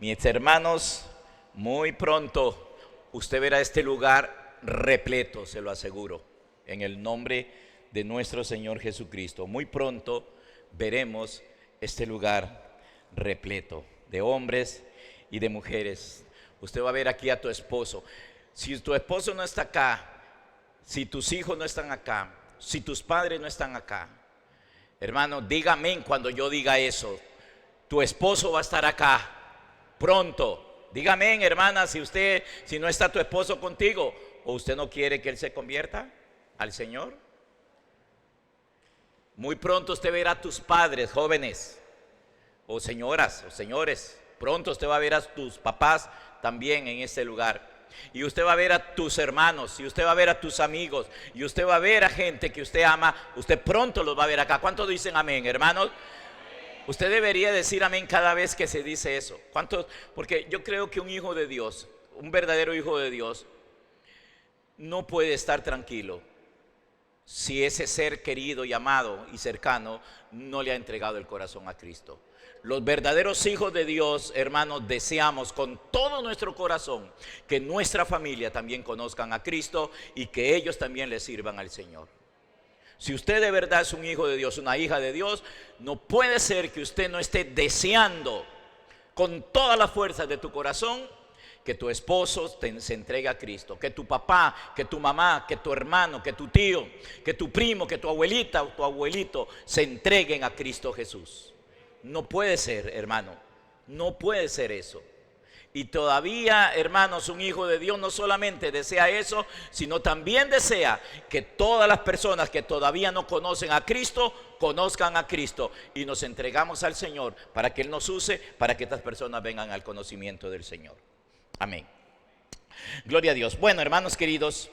Mis hermanos, muy pronto usted verá este lugar repleto, se lo aseguro, en el nombre de nuestro Señor Jesucristo. Muy pronto veremos este lugar repleto de hombres y de mujeres. Usted va a ver aquí a tu esposo. Si tu esposo no está acá, si tus hijos no están acá, si tus padres no están acá, hermano, diga amén cuando yo diga eso. Tu esposo va a estar acá pronto. Diga amén, hermana, si no está tu esposo contigo, o usted no quiere que él se convierta al Señor. Muy pronto usted verá a tus padres, jóvenes, o señoras, o señores. Pronto usted va a ver a tus papás también en este lugar. Y usted va a ver a tus hermanos, y usted va a ver a tus amigos, y usted va a ver a gente que usted ama. Usted pronto los va a ver acá. ¿Cuántos dicen amén, hermanos? Usted debería decir amén cada vez que se dice eso. ¿Cuántos? Porque yo creo que un hijo de Dios, un verdadero hijo de Dios, no puede estar tranquilo si ese ser querido y amado y cercano no le ha entregado el corazón a Cristo. Los verdaderos hijos de Dios, hermanos, deseamos con todo nuestro corazón que nuestra familia también conozcan a Cristo y que ellos también le sirvan al Señor. Si usted de verdad es un hijo de Dios, una hija de Dios, no puede ser que usted no esté deseando con todas las fuerzas de tu corazón que tu esposo se entregue a Cristo, que tu papá, que tu mamá, que tu hermano, que tu tío, que tu primo, que tu abuelita o tu abuelito se entreguen a Cristo Jesús. No puede ser, hermano, no puede ser eso. Y todavía, hermanos, un hijo de Dios no solamente desea eso, sino también desea que todas las personas que todavía no conocen a Cristo, conozcan a Cristo. Y nos entregamos al Señor para que Él nos use, para que estas personas vengan al conocimiento del Señor. Amén. Gloria a Dios. Bueno, hermanos queridos,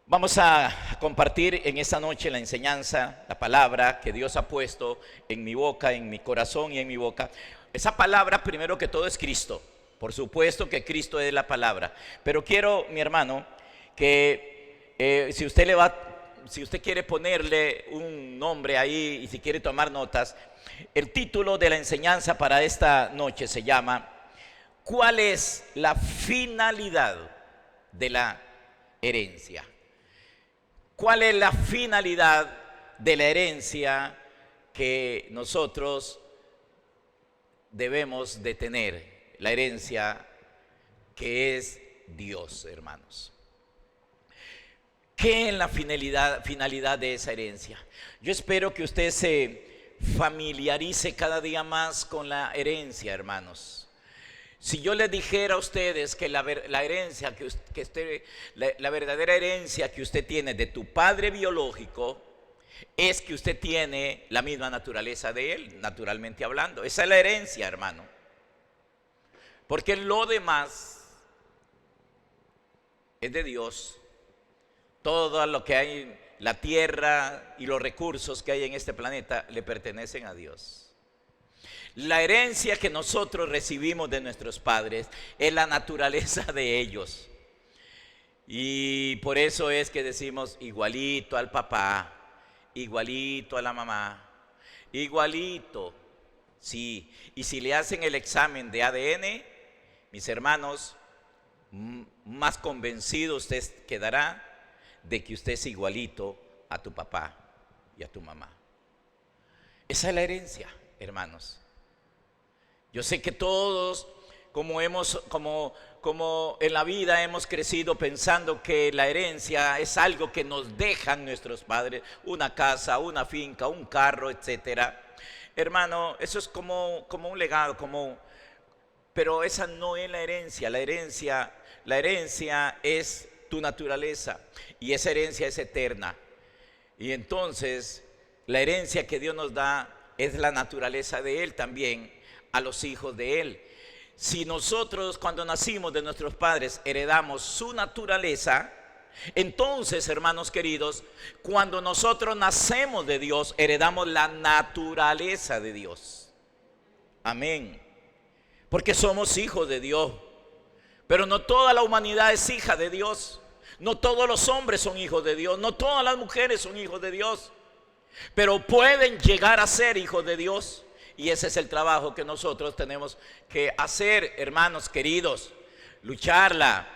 vamos a compartir en esta noche la enseñanza, la palabra que Dios ha puesto en mi boca, en mi corazón y en mi boca. Esa palabra, primero que todo, es Cristo. Por supuesto que Cristo es la palabra. Pero quiero, mi hermano, que si usted quiere ponerle un nombre ahí y si quiere tomar notas, el título de la enseñanza para esta noche se llama ¿cuál es la finalidad de la herencia? ¿Cuál es la finalidad de la herencia que nosotros debemos de tener? La herencia que es Dios, hermanos. ¿Qué es la finalidad de esa herencia? Yo espero que usted se familiarice cada día más con la herencia, hermanos. Si yo les dijera a ustedes que la verdadera herencia que usted tiene de tu padre biológico es que usted tiene la misma naturaleza de él, naturalmente hablando. Esa es la herencia, hermano. Porque lo demás es de Dios. Todo lo que hay, la tierra y los recursos que hay en este planeta le pertenecen a Dios. La herencia que nosotros recibimos de nuestros padres es la naturaleza de ellos. Y por eso es que decimos igualito al papá, igualito a la mamá, igualito. Sí, y si le hacen el examen de ADN, mis hermanos, más convencido usted quedará de que usted es igualito a tu papá y a tu mamá. Esa es la herencia, hermanos. Yo sé que todos, como en la vida hemos crecido pensando que la herencia es algo que nos dejan nuestros padres, una casa, una finca, un carro, etcétera. Hermano, eso es como un legado, pero esa no es la herencia. La herencia es tu naturaleza y esa herencia es eterna. Y entonces la herencia que Dios nos da es la naturaleza de Él también a los hijos de Él. Si nosotros cuando nacimos de nuestros padres heredamos su naturaleza, entonces, hermanos queridos, cuando nosotros nacemos de Dios, heredamos la naturaleza de Dios. Amén. Porque somos hijos de Dios. Pero no toda la humanidad es hija de Dios. No todos los hombres son hijos de Dios. No todas las mujeres son hijos de Dios. Pero pueden llegar a ser hijos de Dios. Y ese es el trabajo que nosotros tenemos que hacer, hermanos queridos, lucharla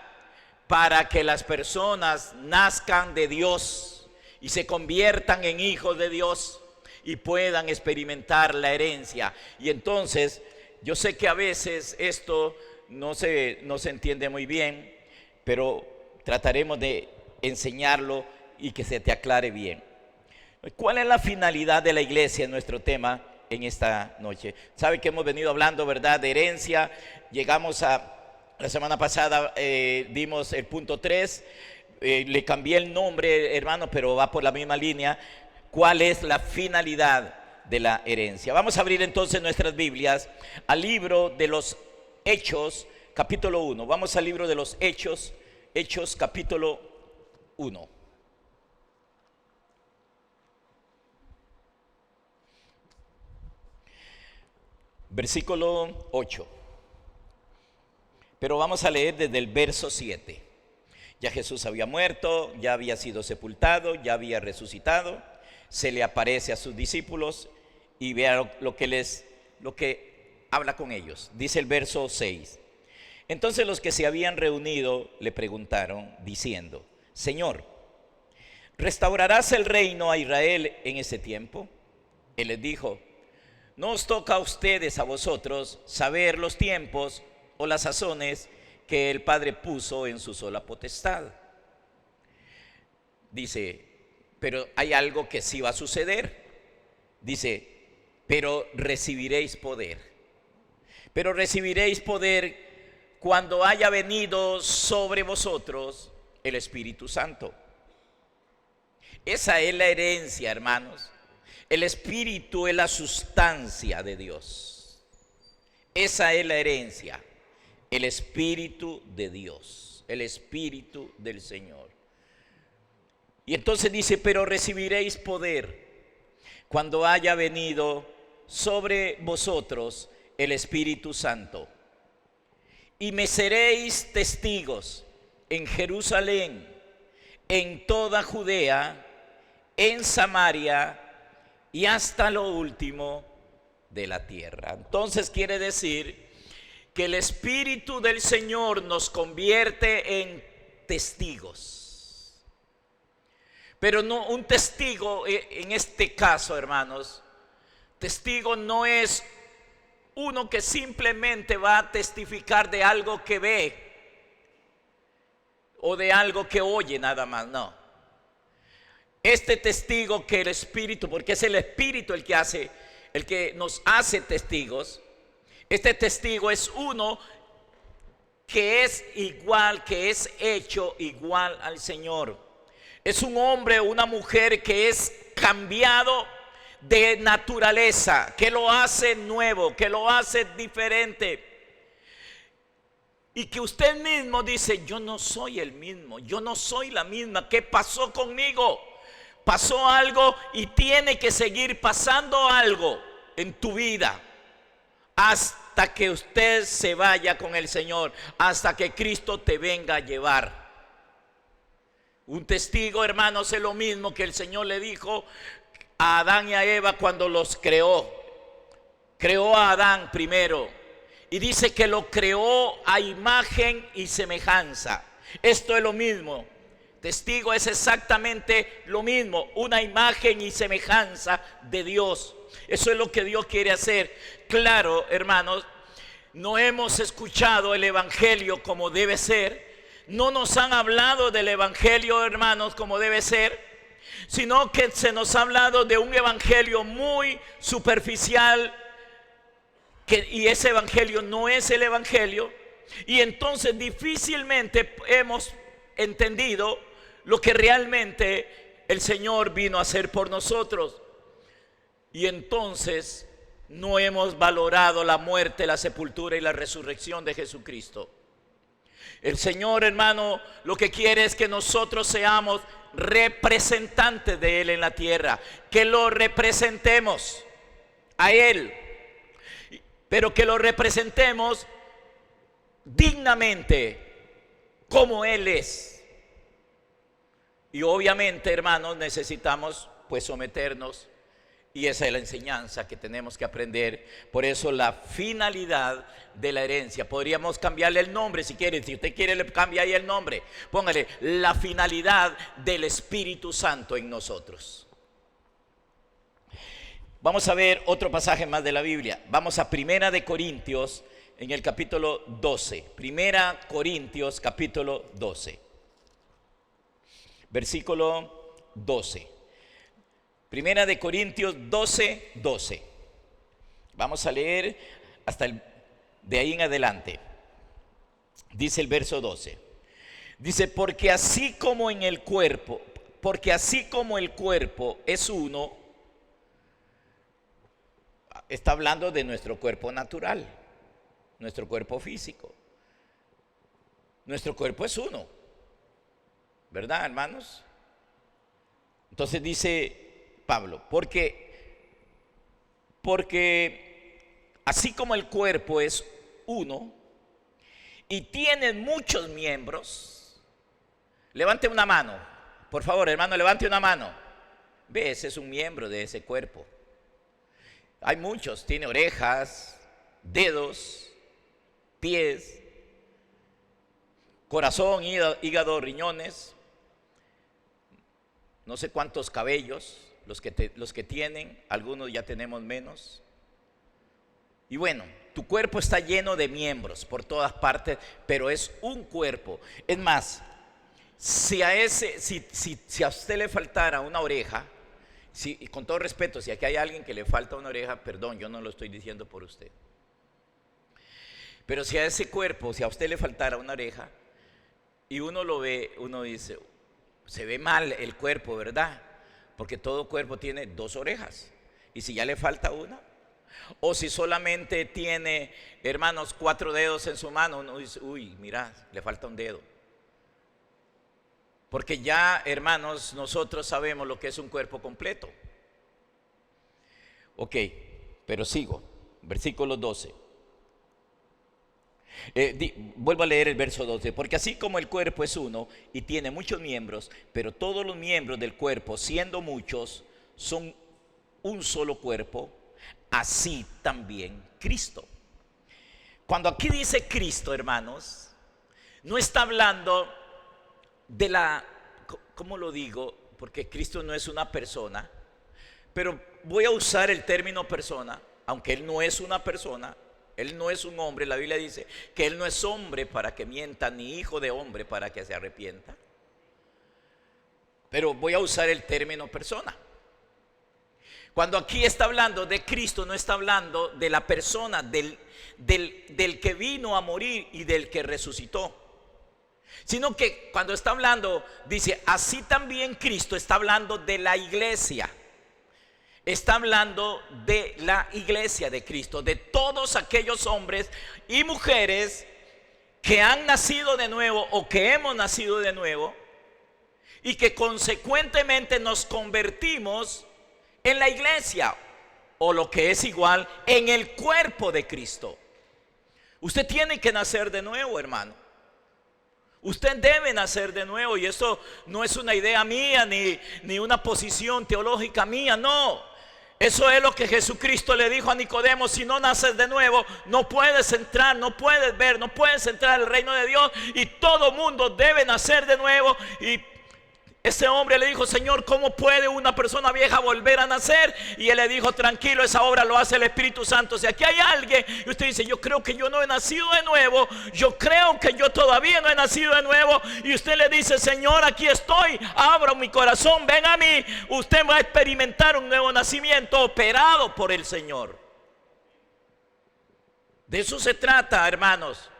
para que las personas nazcan de Dios y se conviertan en hijos de Dios y puedan experimentar la herencia. Y entonces, yo sé que a veces esto no se entiende muy bien, pero trataremos de enseñarlo y que se te aclare bien. ¿Cuál es la finalidad de la iglesia? Nuestro tema en esta noche. Sabe que hemos venido hablando, ¿verdad?, de herencia. Llegamos a la semana pasada, dimos el punto 3. Le cambié el nombre, hermano, pero va por la misma línea. ¿Cuál es la finalidad de la herencia? Vamos a abrir entonces nuestras Biblias al libro de los Hechos, capítulo 1. Vamos al libro de los Hechos, Hechos capítulo 1. Versículo 8. Pero vamos a leer desde el verso 7. Ya Jesús había muerto, ya había sido sepultado, ya había resucitado. Se le aparece a sus discípulos y vea lo que habla con ellos. Dice el verso 6. Entonces los que se habían reunido le preguntaron diciendo: Señor, ¿restaurarás el reino a Israel en ese tiempo? Él les dijo: no os toca a ustedes, a vosotros, saber los tiempos o las sazones que el Padre puso en su sola potestad. Dice, pero hay algo que sí va a suceder. Dice, pero recibiréis poder. Pero recibiréis poder cuando haya venido sobre vosotros el Espíritu Santo. Esa es la herencia, hermanos. El Espíritu es la sustancia de Dios. Esa es la herencia. El Espíritu de Dios, el Espíritu del Señor. Y entonces dice, pero recibiréis poder cuando haya venido sobre vosotros el Espíritu Santo. Y me seréis testigos en Jerusalén, en toda Judea, en Samaria y hasta lo último de la tierra. Entonces quiere decir que el Espíritu del Señor nos convierte en testigos. Pero no un testigo, en este caso, hermanos, testigo no es uno que simplemente va a testificar de algo que ve o de algo que oye nada más, no. Este testigo que el Espíritu, porque es el Espíritu el que nos hace testigos. Este testigo es uno que es igual, que es hecho igual al Señor. Es un hombre o una mujer que es cambiado de naturaleza, que lo hace nuevo, que lo hace diferente. Y que usted mismo dice, yo no soy el mismo, yo no soy la misma. ¿Qué pasó conmigo? Pasó algo y tiene que seguir pasando algo en tu vida hasta que usted se vaya con el Señor, hasta que Cristo te venga a llevar. Un testigo, hermanos, es lo mismo que el Señor le dijo a Adán y a Eva cuando los creó. Creó a Adán primero y dice que lo creó a imagen y semejanza. Esto es lo mismo. Testigo es exactamente lo mismo, una imagen y semejanza de Dios. Eso es lo que Dios quiere hacer. Claro, hermanos, no hemos escuchado el Evangelio como debe ser. No nos han hablado del Evangelio, hermanos, como debe ser, sino que se nos ha hablado de un Evangelio muy superficial, y ese Evangelio no es el Evangelio. Y entonces difícilmente hemos entendido lo que realmente el Señor vino a hacer por nosotros. Y entonces no hemos valorado la muerte, la sepultura y la resurrección de Jesucristo. El Señor, hermano, lo que quiere es que nosotros seamos representantes de Él en la tierra, que lo representemos a Él, pero que lo representemos dignamente como Él es. Y obviamente, hermanos, necesitamos pues someternos Y esa es la enseñanza que tenemos que aprender. Por eso la finalidad de la herencia. Podríamos cambiarle el nombre si quiere. Si usted quiere, le cambia ahí el nombre. Póngale la finalidad del Espíritu Santo en nosotros. Vamos a ver otro pasaje más de la Biblia. Vamos a Primera de Corintios en el capítulo 12. Primera Corintios capítulo 12. Versículo 12. Primera de Corintios 12, 12. Vamos a leer hasta de ahí en adelante. Dice el verso 12. Dice, porque así como el cuerpo es uno, está hablando de nuestro cuerpo natural, nuestro cuerpo físico. Nuestro cuerpo es uno, ¿verdad, hermanos? Entonces dice Pablo, porque así como el cuerpo es uno y tiene muchos miembros. Levante una mano, por favor, hermano, levante una mano. Ve, ese es un miembro de ese cuerpo. Hay muchos, tiene orejas, dedos, pies, corazón, hígado, riñones, no sé cuántos cabellos. Los que tienen, algunos ya tenemos menos. Y bueno, tu cuerpo está lleno de miembros por todas partes, pero es un cuerpo. Es más, si a usted le faltara una oreja, y con todo respeto, si aquí hay alguien que le falta una oreja, perdón, yo no lo estoy diciendo por usted. Pero si a ese cuerpo, si a usted le faltara una oreja, y uno lo ve, uno dice, se ve mal el cuerpo, ¿verdad? Porque todo cuerpo tiene dos orejas. Y si ya le falta una, o si solamente tiene, hermanos, 4 dedos en su mano, uno dice, uy, mira, le falta un dedo. Porque ya, hermanos, nosotros sabemos lo que es un cuerpo completo. Ok, pero sigo, versículo 12. Vuelvo a leer el verso 12. Porque así como el cuerpo es uno y tiene muchos miembros, pero todos los miembros del cuerpo, siendo muchos, son un solo cuerpo, así también Cristo. Cuando aquí dice Cristo, hermanos, no está hablando de ¿cómo lo digo? Porque Cristo no es una persona, pero voy a usar el término persona, aunque Él no es una persona. Él no es un hombre. La Biblia dice que Él no es hombre para que mienta, ni hijo de hombre para que se arrepienta. Pero voy a usar el término persona. Cuando aquí está hablando de Cristo, no está hablando de la persona, del que vino a morir y del que resucitó. Sino que cuando está hablando, dice, así también Cristo, está hablando de la iglesia. Está hablando de la iglesia de Cristo, de todos aquellos hombres y mujeres que han nacido de nuevo o que hemos nacido de nuevo y que consecuentemente nos convertimos en la iglesia, o lo que es igual, en el cuerpo de Cristo. Usted tiene que nacer de nuevo, hermano. Usted debe nacer de nuevo, y eso no es una idea mía ni una posición teológica mía, no. Eso es lo que Jesucristo le dijo a Nicodemo: si no naces de nuevo, no puedes entrar, no puedes ver, no puedes entrar al reino de Dios. Y todo mundo debe nacer de nuevo. Y ese hombre le dijo: Señor, ¿cómo puede una persona vieja volver a nacer? Y él le dijo: tranquilo, esa obra lo hace el Espíritu Santo. Si aquí hay alguien y usted dice: yo creo que yo no he nacido de nuevo, yo creo que yo todavía no he nacido de nuevo, y usted le dice: Señor, aquí estoy, abro mi corazón, ven a mí, usted va a experimentar un nuevo nacimiento operado por el Señor. De eso se trata, hermanos.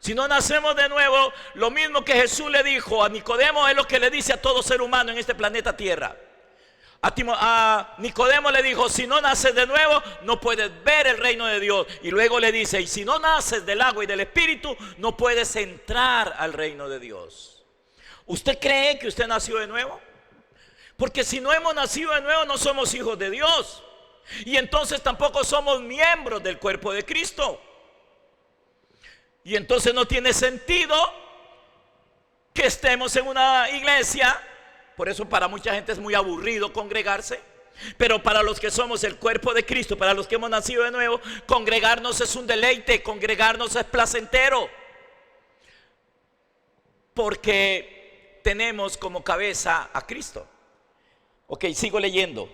Si no nacemos de nuevo, lo mismo que Jesús le dijo a Nicodemo es lo que le dice a todo ser humano en este planeta Tierra. A Nicodemo le dijo: si no naces de nuevo, no puedes ver el reino de Dios. Y luego le dice: y si no naces del agua y del Espíritu, no puedes entrar al reino de Dios. ¿Usted cree que usted nació de nuevo? Porque si no hemos nacido de nuevo, no somos hijos de Dios, y entonces tampoco somos miembros del cuerpo de Cristo. Y entonces no tiene sentido que estemos en una iglesia. Por eso para mucha gente es muy aburrido congregarse, Pero para los que somos el cuerpo de Cristo, para los que hemos nacido de nuevo, congregarnos es un deleite, congregarnos es placentero. Porque tenemos como cabeza a Cristo. Ok, sigo leyendo.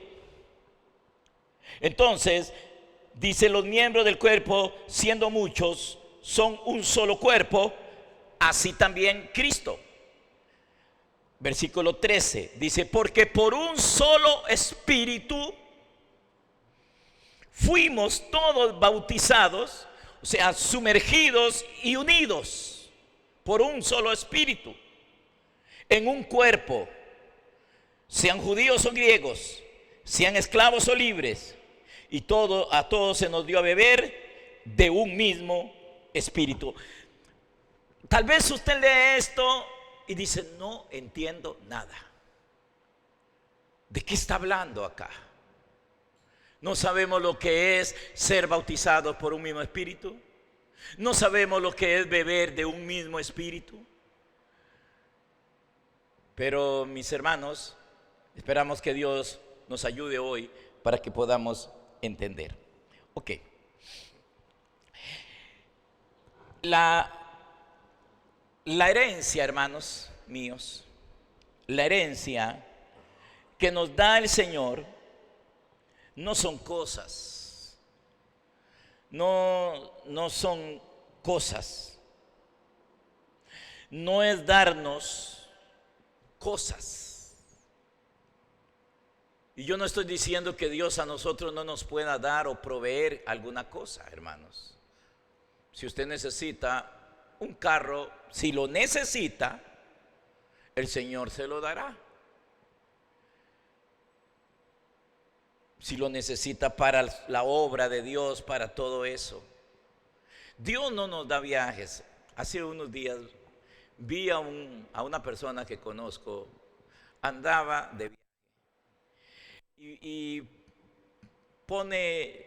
Entonces, dice: los miembros del cuerpo, siendo muchos, son un solo cuerpo, así también Cristo. Versículo 13 dice: porque por un solo espíritu fuimos todos bautizados, o sea, sumergidos y unidos por un solo espíritu en un cuerpo, sean judíos o griegos, sean esclavos o libres, y a todos se nos dio a beber de un mismo espíritu. Tal vez usted lee esto y dice: no entiendo nada. ¿De qué está hablando acá? No sabemos lo que es ser bautizados por un mismo espíritu. No sabemos lo que es beber de un mismo espíritu. Pero mis hermanos, esperamos que Dios nos ayude hoy para que podamos entender. Ok. La herencia, hermanos míos, la herencia que nos da el Señor no son cosas, no son cosas, no es darnos cosas. Y yo no estoy diciendo que Dios a nosotros no nos pueda dar o proveer alguna cosa, hermanos. Si usted necesita un carro, si lo necesita, el Señor se lo dará. Si lo necesita para la obra de Dios, para todo eso. Dios no nos da viajes. Hace unos días vi a una persona que conozco, andaba de viaje y pone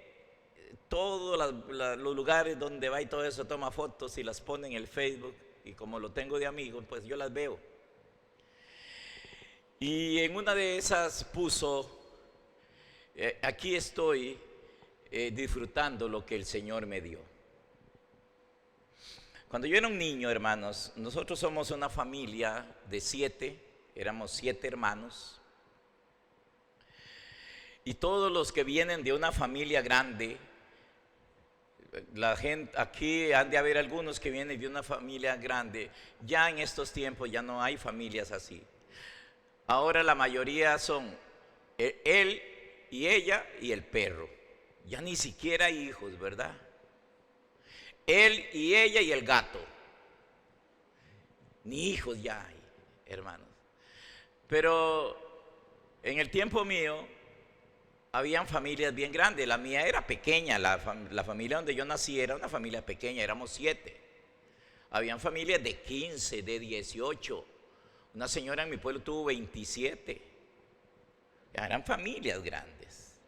todos los lugares donde va y todo eso, toma fotos y las pone en el Facebook, y como lo tengo de amigo, pues yo las veo. Y en una de esas puso: aquí estoy disfrutando lo que el Señor me dio. Cuando yo era un niño, hermanos, nosotros somos una familia de 7, éramos 7 hermanos. Y todos los que vienen de una familia grande, la gente aquí, han de haber algunos que vienen de una familia grande. Ya en estos tiempos ya no hay familias así. Ahora la mayoría son él y ella y el perro. Ya ni siquiera hijos, ¿verdad? Él y ella y el gato. Ni hijos ya hay, hermanos. Pero en el tiempo mío habían familias bien grandes. La mía era pequeña. La familia donde yo nací era una familia pequeña. Éramos 7. Habían familias de 15, de 18. Una señora en mi pueblo tuvo 27. Ya eran familias grandes.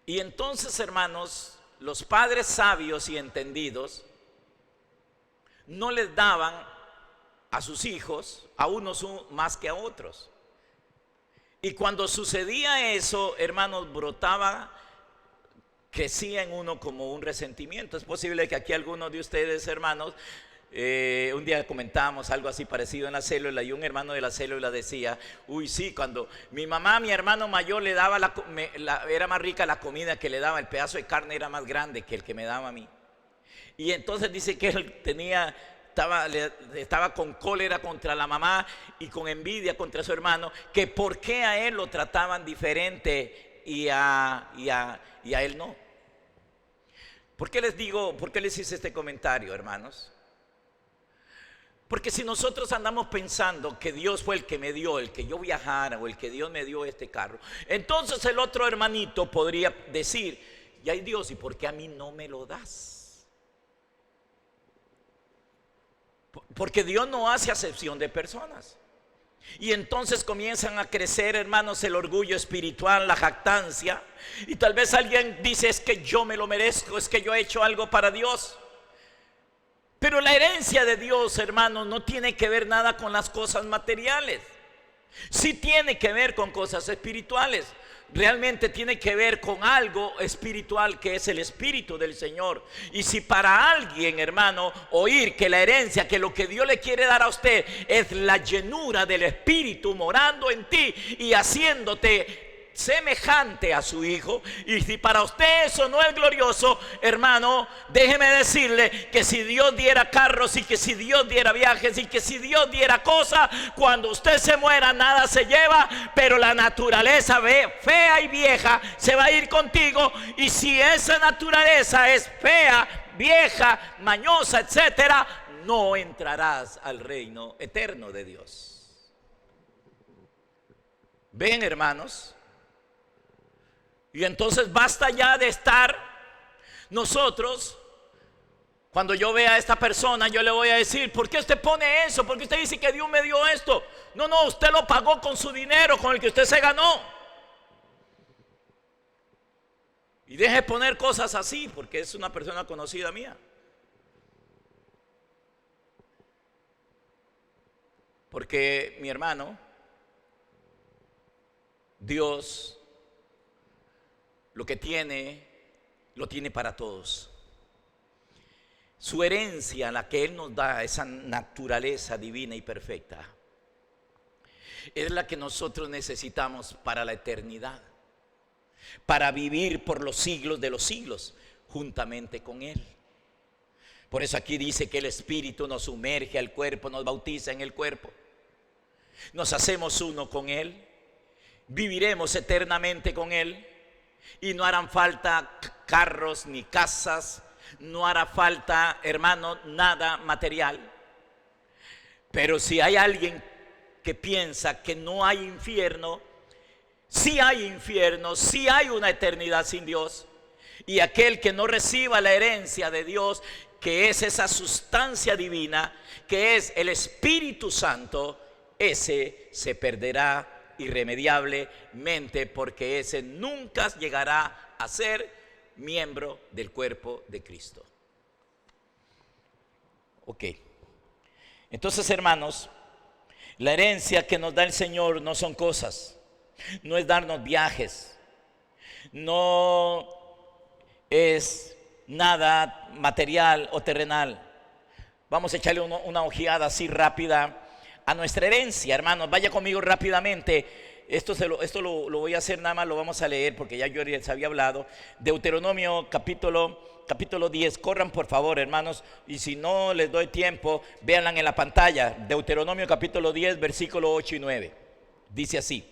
Y entonces, hermanos, los padres sabios y entendidos no les daban a sus hijos, a unos más que a otros. Y cuando sucedía eso, hermanos, crecía en uno como un resentimiento. Es posible que aquí algunos de ustedes, hermanos, un día comentábamos algo así parecido en la célula, y un hermano de la célula decía: uy, sí, cuando mi mamá, mi hermano mayor le daba era más rica la comida que le daba, el pedazo de carne era más grande que el que me daba a mí. Y entonces dice que él estaba con cólera contra la mamá y con envidia contra su hermano, que por qué a él lo trataban diferente y a él no. ¿Por qué les hice este comentario, hermanos? Porque si nosotros andamos pensando que Dios fue el que me dio, el que yo viajara, o el que Dios me dio este carro, entonces el otro hermanito podría decir: ya hay Dios, ¿y por qué a mí no me lo das? Porque Dios no hace acepción de personas. Y entonces comienzan a crecer, hermanos, el orgullo espiritual, la jactancia. Y tal vez alguien dice: es que yo me lo merezco, es que yo he hecho algo para Dios. Pero la herencia de Dios, hermanos, no tiene que ver nada con las cosas materiales. Sí tiene que ver con cosas espirituales. Realmente tiene que ver con algo espiritual, que es el Espíritu del Señor. Y si para alguien, hermano, oír que la herencia, que lo que Dios le quiere dar a usted es la llenura del Espíritu morando en ti y haciéndote semejante a su Hijo, y si para usted eso no es glorioso, hermano, déjeme decirle que si Dios diera carros, y que si Dios diera viajes, y que si Dios diera cosas, cuando usted se muera nada se lleva, pero la naturaleza fea y vieja se va a ir contigo. Y si esa naturaleza es fea, vieja, mañosa, etcétera, no entrarás al reino eterno de Dios. Ven, hermanos. Y entonces basta ya de estar nosotros. Cuando yo vea a esta persona, yo le voy a decir: ¿por qué usted pone eso? ¿Por qué usted dice que Dios me dio esto? No, usted lo pagó con su dinero, con el que usted se ganó. Y deje de poner cosas así, porque es una persona conocida mía. Porque, mi hermano, Dios lo que tiene, lo tiene para todos. Su herencia, la que Él nos da, esa naturaleza divina y perfecta, es la que nosotros necesitamos para la eternidad, para vivir por los siglos de los siglos juntamente con Él. Por eso aquí dice que el Espíritu nos sumerge al cuerpo, nos bautiza en el cuerpo, nos hacemos uno con Él, viviremos eternamente con Él. Y no harán falta carros ni casas, no hará falta, hermano, nada material. Pero si hay alguien que piensa que no hay infierno, sí hay infierno, sí hay una eternidad sin Dios. Y aquel que no reciba la herencia de Dios, que es esa sustancia divina, que es el Espíritu Santo, ese se perderá irremediablemente, porque ese nunca llegará a ser miembro del cuerpo de Cristo. Ok. Entonces, hermanos, la herencia que nos da el Señor no son cosas, no es darnos viajes, no es nada material o terrenal. Vamos a echarle una ojeada así rápida a nuestra herencia, hermanos. Vaya conmigo rápidamente. Esto lo voy a hacer, nada más lo vamos a leer porque ya yo les había hablado. Deuteronomio capítulo 10. Corran por favor, hermanos, y si no les doy tiempo, véanla en la pantalla. Deuteronomio capítulo 10, versículo 8 y 9. Dice así: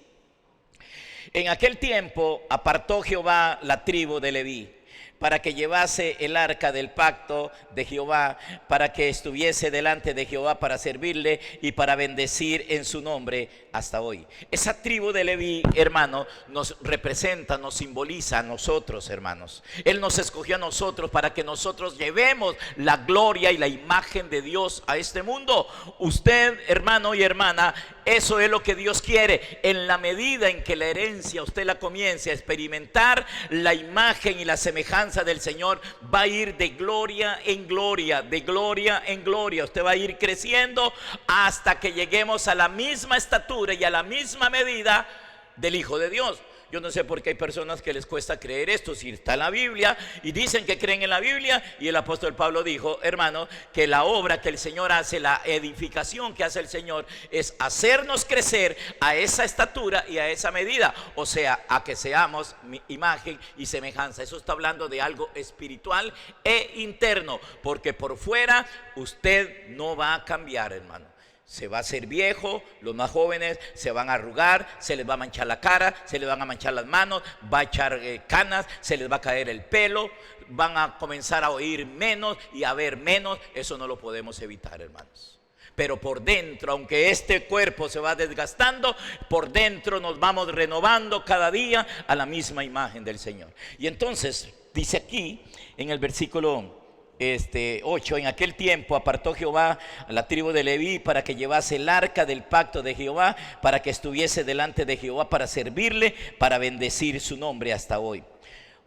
en aquel tiempo apartó Jehová la tribu de Leví para que llevase el arca del pacto de Jehová, para que estuviese delante de Jehová para servirle y para bendecir en su nombre hasta hoy. Esa tribu de Leví, hermano, nos representa, nos simboliza a nosotros, hermanos. Él nos escogió a nosotros para que nosotros llevemos la gloria y la imagen de Dios a este mundo. Usted, hermano y hermana, eso es lo que Dios quiere. En la medida en que la herencia usted la comience a experimentar, la imagen y la semejanza del Señor va a ir de gloria en gloria, de gloria en gloria. Usted va a ir creciendo hasta que lleguemos a la misma estatura y a la misma medida del Hijo de Dios. Yo no sé por qué hay personas que les cuesta creer esto, si está en la Biblia y dicen que creen en la Biblia. Y el apóstol Pablo dijo, hermano, que la obra que el Señor hace, la edificación que hace el Señor, es hacernos crecer a esa estatura y a esa medida, o sea, a que seamos imagen y semejanza. Eso está hablando de algo espiritual e interno, porque por fuera usted no va a cambiar, hermano. Se va a hacer viejo, los más jóvenes se van a arrugar, se les va a manchar la cara, se les van a manchar las manos, va a echar canas, se les va a caer el pelo, van a comenzar a oír menos y a ver menos. Eso no lo podemos evitar, hermanos. Pero por dentro, aunque este cuerpo se va desgastando, por dentro nos vamos renovando cada día a la misma imagen del Señor. Y entonces dice aquí en el versículo 8: en aquel tiempo apartó Jehová a la tribu de Leví para que llevase el arca del pacto de Jehová, para que estuviese delante de Jehová para servirle, para bendecir su nombre hasta hoy.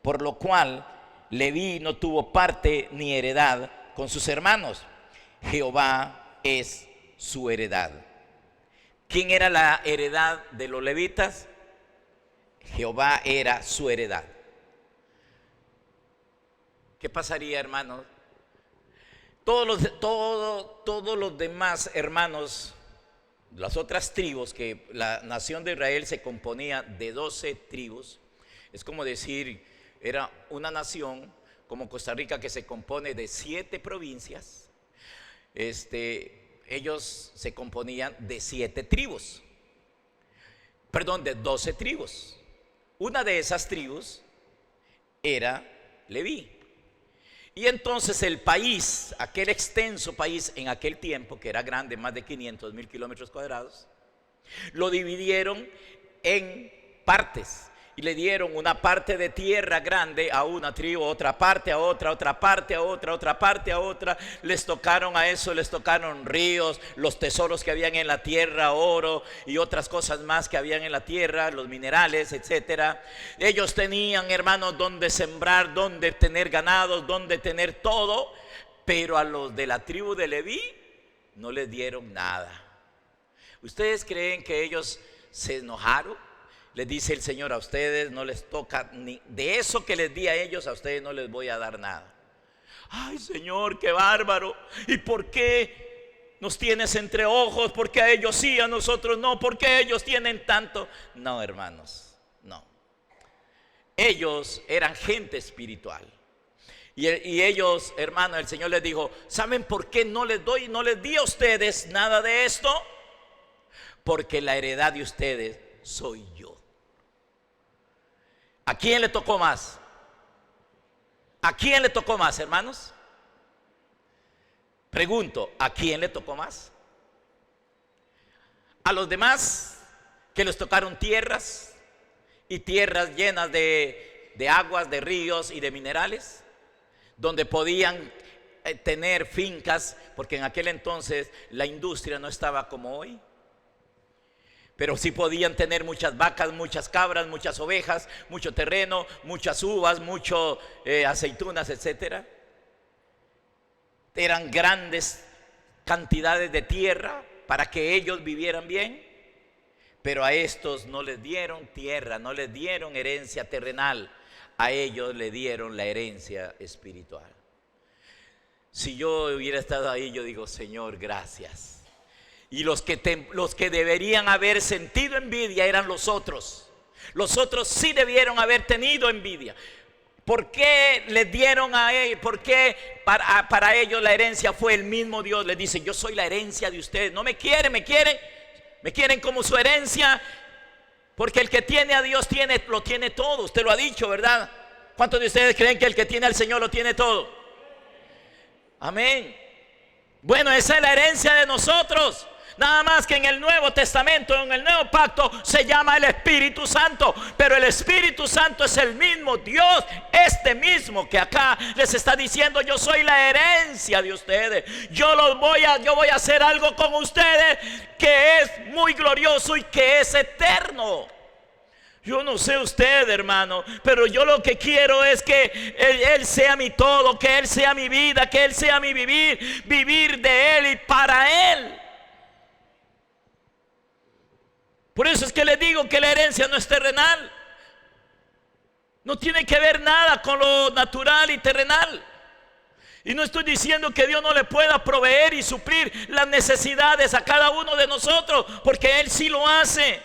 Por lo cual Leví no tuvo parte ni heredad con sus hermanos. Jehová es su heredad. ¿Quién era la heredad de los levitas? Jehová era su heredad. ¿Qué pasaría, hermanos? Todos los demás hermanos, las otras tribus, que la nación de Israel se componía de 12 tribus, es como decir, era una nación como Costa Rica que se compone de 7 provincias. Ellos se componían de 7 tribus, perdón, de 12 tribus. Una de esas tribus era Leví. Y entonces el país, aquel extenso país en aquel tiempo, que era grande, más de 500,000 kilómetros cuadrados, lo dividieron en partes. Y le dieron una parte de tierra grande a una tribu, otra parte a otra, otra parte a otra, otra parte a otra. Les tocaron a eso, les tocaron ríos, los tesoros que habían en la tierra, oro y otras cosas más que habían en la tierra, los minerales, etcétera. Ellos tenían, hermanos, donde sembrar, donde tener ganados, donde tener todo. Pero a los de la tribu de Leví no les dieron nada. ¿Ustedes creen que ellos se enojaron? Les dice el Señor: a ustedes no les toca ni de eso que les di a ellos, a ustedes no les voy a dar nada. Ay, Señor, qué bárbaro. ¿Y por qué nos tienes entre ojos? ¿Por qué a ellos sí, a nosotros no? ¿Por qué ellos tienen tanto? No, hermanos, no. Ellos eran gente espiritual. Y ellos, hermanos, el Señor les dijo: ¿saben por qué no les doy, no les di a ustedes nada de esto? Porque la heredad de ustedes soy yo. ¿A quién le tocó más? ¿A quién le tocó más, hermanos? Pregunto, ¿a quién le tocó más? A los demás, que les tocaron tierras, y tierras llenas de aguas, de ríos y de minerales, donde podían tener fincas, porque en aquel entonces la industria no estaba como hoy. Pero sí podían tener muchas vacas, muchas cabras, muchas ovejas, mucho terreno, muchas uvas, mucho aceitunas, etcétera. Eran grandes cantidades de tierra para que ellos vivieran bien. Pero a estos no les dieron tierra, no les dieron herencia terrenal. A ellos le dieron la herencia espiritual. Si yo hubiera estado ahí, yo digo: Señor, gracias. Y los que deberían haber sentido envidia eran los otros. Los otros sí debieron haber tenido envidia. ¿Por qué les dieron a ellos? ¿Por qué para ellos la herencia fue el mismo Dios? Les dice: yo soy la herencia de ustedes. No me quieren, me quieren como su herencia. Porque el que tiene a Dios lo tiene todo. Usted lo ha dicho, ¿verdad? ¿Cuántos de ustedes creen que el que tiene al Señor lo tiene todo? Amén. Bueno, esa es la herencia de nosotros. Nada más que en el Nuevo Testamento, en el Nuevo Pacto, se llama el Espíritu Santo. Pero el Espíritu Santo es el mismo Dios, este mismo que acá les está diciendo: yo soy la herencia de ustedes. Yo voy a hacer algo con ustedes que es muy glorioso y que es eterno. Yo no sé usted, hermano, pero yo lo que quiero es que Él sea mi todo, que Él sea mi vida, que Él sea mi vivir de Él y para Él. Por eso es que les digo que la herencia no es terrenal. No tiene que ver nada con lo natural y terrenal. Y no estoy diciendo que Dios no le pueda proveer y suplir las necesidades a cada uno de nosotros, porque Él sí lo hace.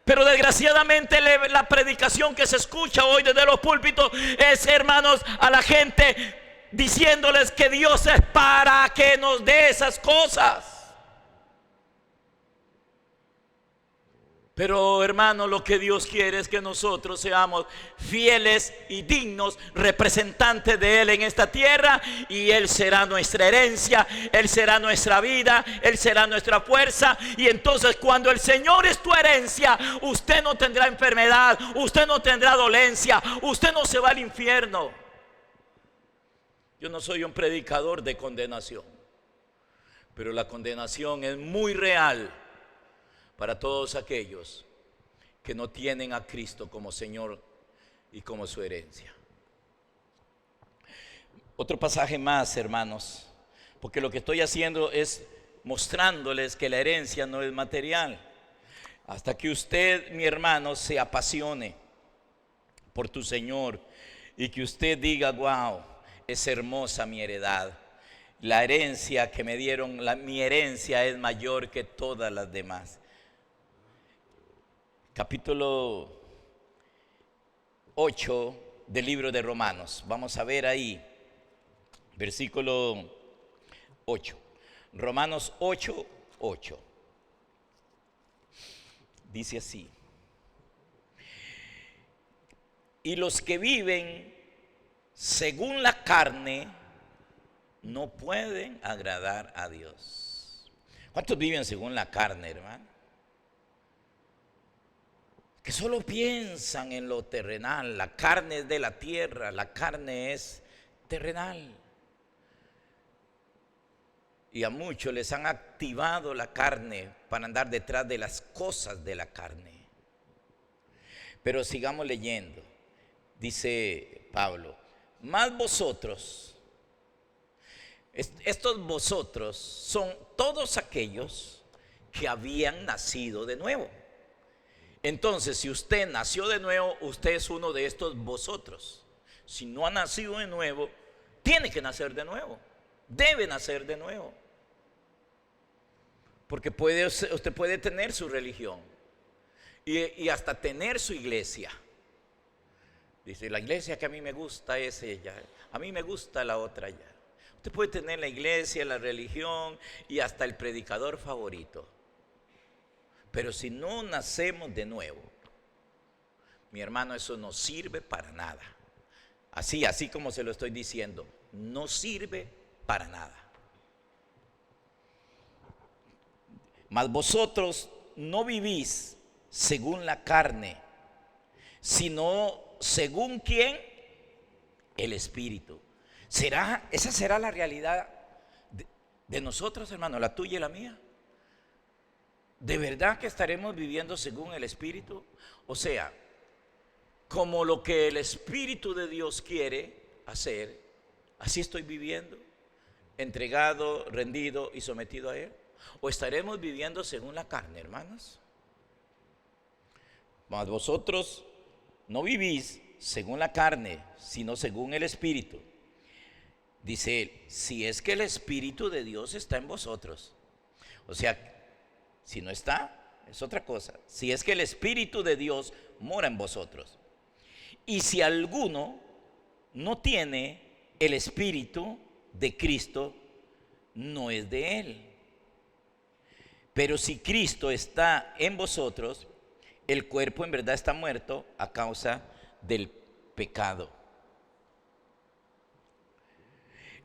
Pero desgraciadamente la predicación que se escucha hoy desde los púlpitos es, hermanos, a la gente diciéndoles que Dios es para que nos dé esas cosas. Pero, hermano, lo que Dios quiere es que nosotros seamos fieles y dignos representantes de Él en esta tierra. Y Él será nuestra herencia, Él será nuestra vida, Él será nuestra fuerza. Y entonces, cuando el Señor es tu herencia, usted no tendrá enfermedad, usted no tendrá dolencia, usted no se va al infierno. Yo no soy un predicador de condenación, pero la condenación es muy real para todos aquellos que no tienen a Cristo como Señor y como su herencia. Otro pasaje más, hermanos, porque lo que estoy haciendo es mostrándoles que la herencia no es material. Hasta que usted, mi hermano, se apasione por tu Señor y que usted diga: wow, es hermosa mi heredad. La herencia que me dieron, mi herencia es mayor que todas las demás. Capítulo 8 del libro de Romanos. Vamos a ver ahí, versículo 8. Romanos 8, 8. Dice así: y los que viven según la carne no pueden agradar a Dios. ¿Cuántos viven según la carne, hermano? Que solo piensan en lo terrenal. La carne es de la tierra, la carne es terrenal. Y a muchos les han activado la carne para andar detrás de las cosas de la carne. Pero sigamos leyendo. Dice Pablo: más vosotros, estos vosotros son todos aquellos que habían nacido de nuevo. Entonces, si usted nació de nuevo, usted es uno de estos vosotros. Si no ha nacido de nuevo, tiene que nacer de nuevo. Debe nacer de nuevo. Porque usted puede tener su religión y hasta tener su iglesia. Dice: la iglesia que a mí me gusta es ella, a mí me gusta la otra ya. Usted puede tener la iglesia, la religión y hasta el predicador favorito. Pero si no nacemos de nuevo, mi hermano, eso no sirve para nada. Así como se lo estoy diciendo, no sirve para nada. Mas vosotros no vivís según la carne, sino según ¿quién? El Espíritu. ¿Esa será la realidad de nosotros, hermano, la tuya y la mía? ¿De verdad que estaremos viviendo según el Espíritu? O sea, como lo que el Espíritu de Dios quiere hacer, así estoy viviendo, entregado, rendido y sometido a Él. ¿O estaremos viviendo según la carne, hermanos? Mas vosotros no vivís según la carne, sino según el Espíritu. Dice él: si es que el Espíritu de Dios está en vosotros. O sea, si no está, es otra cosa. Si es que el Espíritu de Dios mora en vosotros. Y si alguno no tiene el Espíritu de Cristo, no es de él. Pero si Cristo está en vosotros, el cuerpo en verdad está muerto a causa del pecado.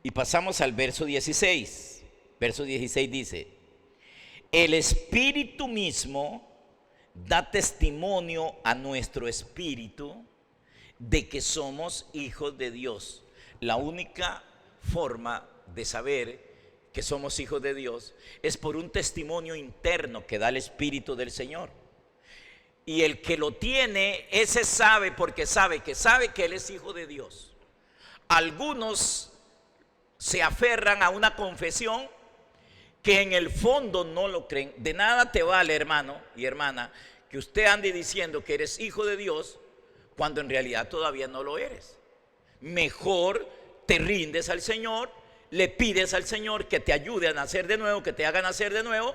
Y pasamos al verso 16. Verso 16 dice: el Espíritu mismo da testimonio a nuestro espíritu de que somos hijos de Dios. La única forma de saber que somos hijos de Dios es por un testimonio interno que da el Espíritu del Señor. Y el que lo tiene, ese sabe, porque sabe que Él es hijo de Dios. Algunos se aferran a una confesión que en el fondo no lo creen. De nada te vale, hermano y hermana, que usted ande diciendo que eres hijo de Dios cuando en realidad todavía no lo eres. Mejor te rindes al Señor, le pides al Señor que te ayude a nacer de nuevo, que te haga nacer de nuevo.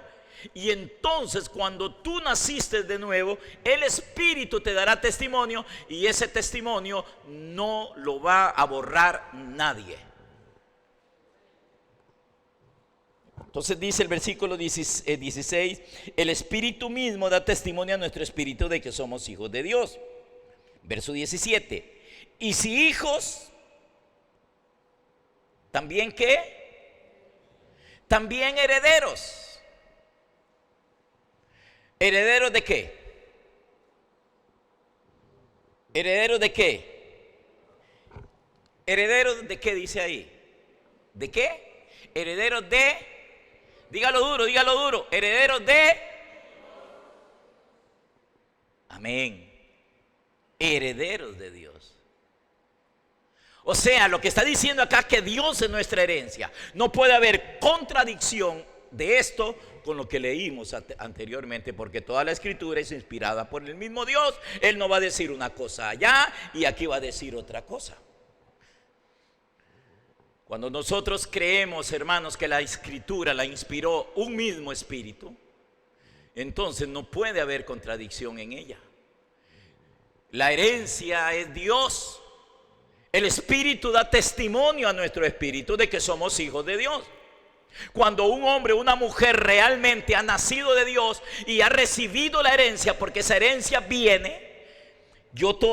Y entonces cuando tú naciste de nuevo, el Espíritu te dará testimonio, y ese testimonio no lo va a borrar nadie. Entonces dice el versículo 16: el Espíritu mismo da testimonio a nuestro espíritu de que somos hijos de Dios. Verso 17: y si hijos, ¿también qué? También herederos. ¿Herederos de qué? ¿Herederos de qué? ¿Herederos de qué dice ahí? ¿De qué? Herederos de, dígalo duro, herederos de, amén, herederos de Dios. O sea, lo que está diciendo acá es que Dios es nuestra herencia. No puede haber contradicción de esto con lo que leímos anteriormente, porque toda la escritura es inspirada por el mismo Dios. Él no va a decir una cosa allá y aquí va a decir otra cosa. Cuando nosotros creemos, hermanos, que la escritura la inspiró un mismo espíritu, entonces no puede haber contradicción en ella. La herencia es Dios. El espíritu da testimonio a nuestro espíritu de que somos hijos de Dios. Cuando un hombre o una mujer realmente ha nacido de Dios y ha recibido la herencia, porque esa herencia viene.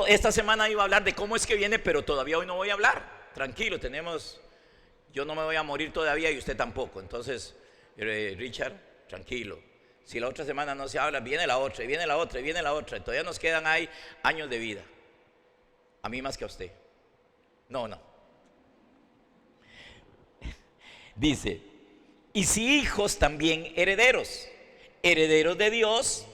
Esta semana iba a hablar de cómo es que viene, pero todavía hoy no voy a hablar. Tranquilo, yo no me voy a morir todavía y usted tampoco. Entonces, Richard, tranquilo. Si la otra semana no se habla, viene la otra, y viene la otra, y viene la otra. Todavía nos quedan ahí años de vida. A mí más que a usted. No. Dice, y si hijos también herederos, herederos de Dios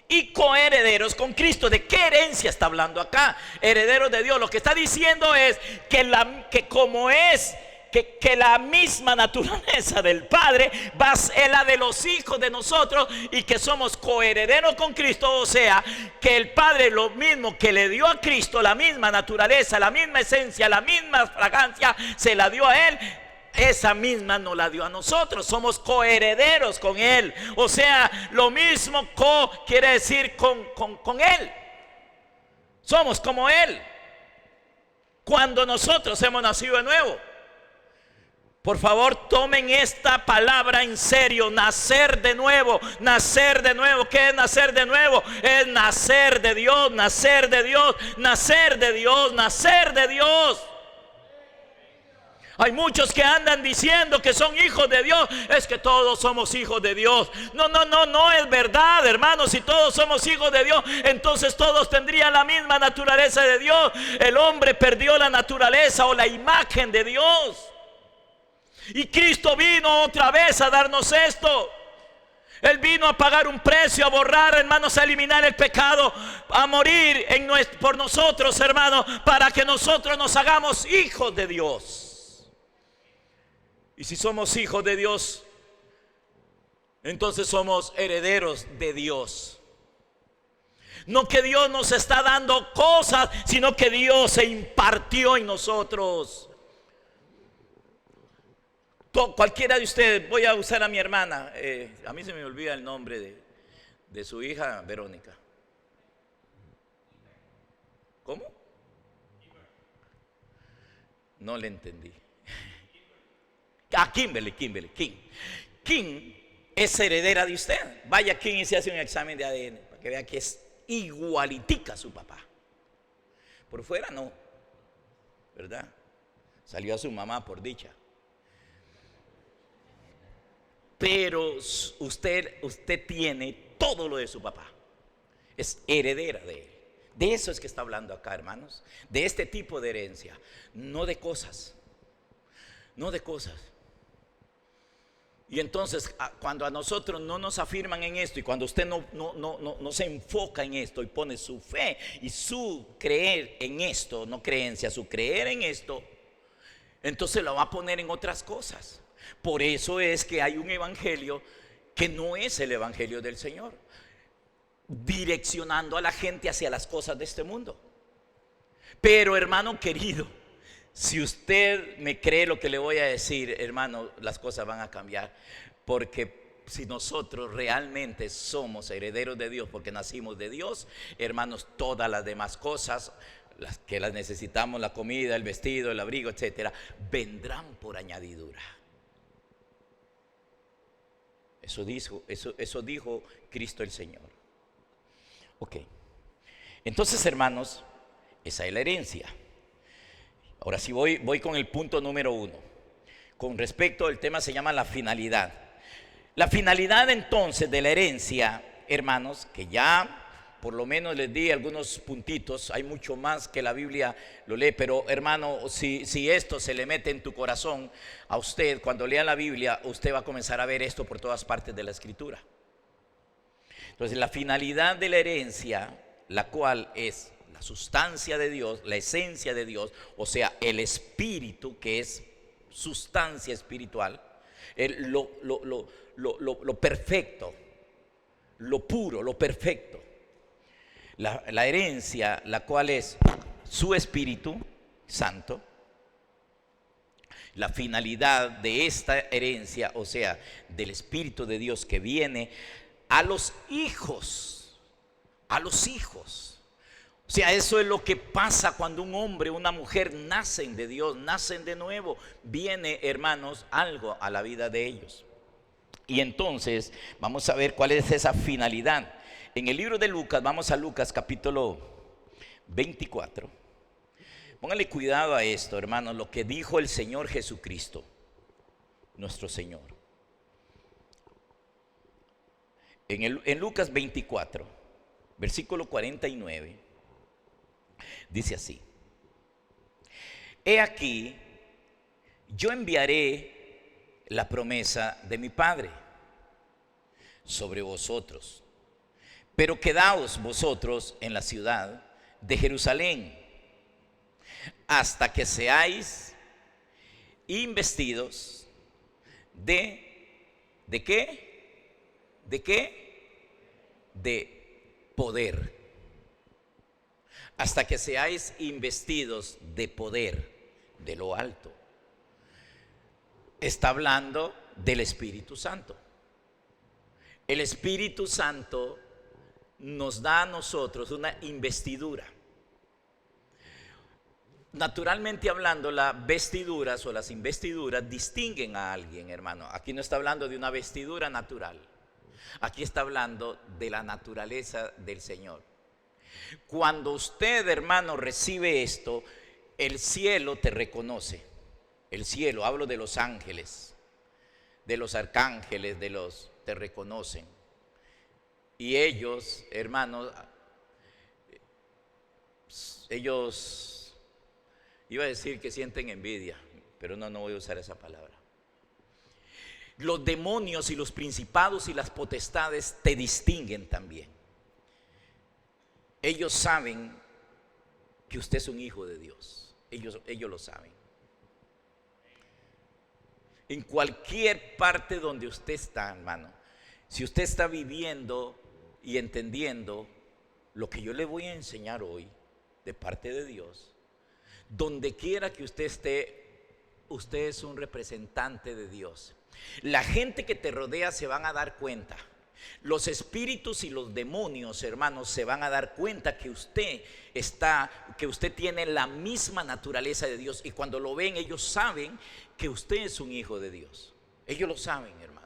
y coherederos con Cristo. ¿De qué herencia está hablando acá? Herederos de Dios. Lo que está diciendo es que como es que la misma naturaleza del Padre va a ser la de los hijos de nosotros, y que somos coherederos con Cristo. O sea, que el Padre, lo mismo que le dio a Cristo, la misma naturaleza, la misma esencia, la misma fragancia, se la dio a Él. Esa misma nos la dio a nosotros. Somos coherederos con Él. O sea, lo mismo quiere decir con Él. Somos como Él cuando nosotros hemos nacido de nuevo. Por favor, tomen esta palabra en serio. Nacer de nuevo. Nacer de nuevo. ¿Qué es nacer de nuevo? Es nacer de Dios, nacer de Dios, nacer de Dios, nacer de Dios. Hay muchos que andan diciendo que son hijos de Dios. Es que todos somos hijos de Dios. No es verdad, hermanos. Si todos somos hijos de Dios, entonces todos tendrían la misma naturaleza de Dios. El hombre perdió la naturaleza o la imagen de Dios. Y Cristo vino otra vez a darnos esto. Él vino a pagar un precio, a borrar, hermanos, a eliminar el pecado, a morir por nosotros, hermanos, para que nosotros nos hagamos hijos de Dios. Y si somos hijos de Dios, entonces somos herederos de Dios. No que Dios nos está dando cosas, sino que Dios se impartió en nosotros. Cualquiera de ustedes, voy a usar a mi hermana, a mí se me olvida el nombre de su hija, Verónica. ¿Cómo? No le entendí. Kimberly. Kim es heredera de usted. Vaya Kim y se hace un examen de ADN para que vea que es igualitica a su papá. Por fuera no, ¿verdad? Salió a su mamá por dicha. Pero usted tiene todo lo de su papá. Es heredera de él. De eso es que está hablando acá, hermanos. De este tipo de herencia. No de cosas. No de cosas. Y entonces, cuando a nosotros no nos afirman en esto, y cuando usted no se enfoca en esto y pone su fe y su creer en esto, no creencia, su creer en esto, entonces lo va a poner en otras cosas. Por eso es que hay un evangelio que no es el evangelio del Señor, direccionando a la gente hacia las cosas de este mundo. Pero, hermano querido, si usted me cree lo que le voy a decir, hermano, las cosas van a cambiar. Porque si nosotros realmente somos herederos de Dios, porque nacimos de Dios, hermanos, todas las demás cosas, las que las necesitamos, la comida, el vestido, el abrigo, etcétera, vendrán por añadidura. Eso dijo Cristo el Señor. Ok. Entonces, hermanos, esa es la herencia. Ahora sí voy con el punto número 1. Con respecto al tema, se llama la finalidad. La finalidad entonces de la herencia, hermanos, que ya por lo menos les di algunos puntitos. Hay mucho más que la Biblia lo lee, pero hermano, si esto se le mete en tu corazón a usted, cuando lea la Biblia, usted va a comenzar a ver esto por todas partes de la Escritura. Entonces, la finalidad de la herencia, la cual es la sustancia de Dios, la esencia de Dios, o sea, el espíritu, que es sustancia espiritual, lo perfecto, lo puro, lo perfecto. La herencia, la cual es su Espíritu Santo. La finalidad de esta herencia, o sea, del Espíritu de Dios que viene a los hijos, a los hijos. O sea, eso es lo que pasa cuando un hombre o una mujer nacen de Dios, nacen de nuevo. Viene, hermanos, algo a la vida de ellos. Y entonces vamos a ver cuál es esa finalidad. En el libro de Lucas, vamos a Lucas capítulo 24. Póngale cuidado a esto, hermanos, lo que dijo el Señor Jesucristo, nuestro Señor. En Lucas 24, versículo 49, dice así: He aquí, yo enviaré la promesa de mi Padre sobre vosotros, pero quedaos vosotros en la ciudad de Jerusalén hasta que seáis investidos ¿de qué? ¿De qué? De poder. Hasta que seáis investidos de poder de lo alto. Está hablando del Espíritu Santo. El Espíritu Santo nos da a nosotros una investidura. Naturalmente hablando, las vestiduras o las investiduras distinguen a alguien, hermano. Aquí no está hablando de una vestidura natural. Aquí está hablando de la naturaleza del Señor. Cuando usted, hermano, recibe esto, el cielo te reconoce. El cielo, hablo de los ángeles, de los arcángeles, te reconocen. Y ellos, hermanos, ellos... Iba a decir que sienten envidia, pero no voy a usar esa palabra. Los demonios y los principados y las potestades te distinguen también. Ellos saben que usted es un hijo de Dios. Ellos lo saben. En cualquier parte donde usted está, hermano, si usted está viviendo y entendiendo lo que yo le voy a enseñar hoy de parte de Dios, donde quiera que usted esté, usted es un representante de Dios. La gente que te rodea se van a dar cuenta. Los espíritus y los demonios, hermanos, se van a dar cuenta que usted tiene la misma naturaleza de Dios. Y cuando lo ven, ellos saben que usted es un hijo de Dios. Ellos lo saben, hermanos.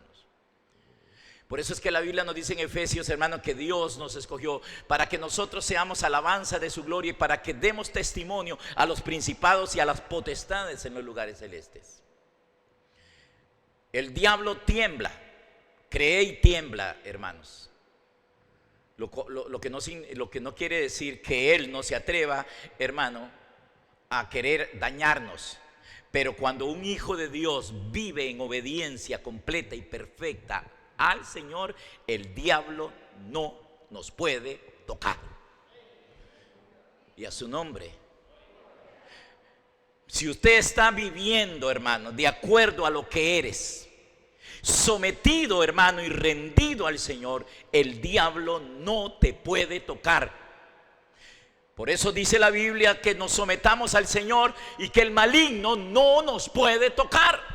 Por eso es que la Biblia nos dice en Efesios, hermanos, que Dios nos escogió para que nosotros seamos alabanza de su gloria y para que demos testimonio a los principados y a las potestades en los lugares celestes. El diablo tiembla, cree y tiembla, hermanos. Lo que no quiere decir que él no se atreva, hermano, a querer dañarnos. Pero cuando un hijo de Dios vive en obediencia completa y perfecta al Señor, el diablo no nos puede tocar. Y a su nombre. Si usted está viviendo, hermano, de acuerdo a lo que eres, sometido, hermano, y rendido al Señor, el diablo no te puede tocar. Por eso dice la Biblia que nos sometamos al Señor y que el maligno no nos puede tocar.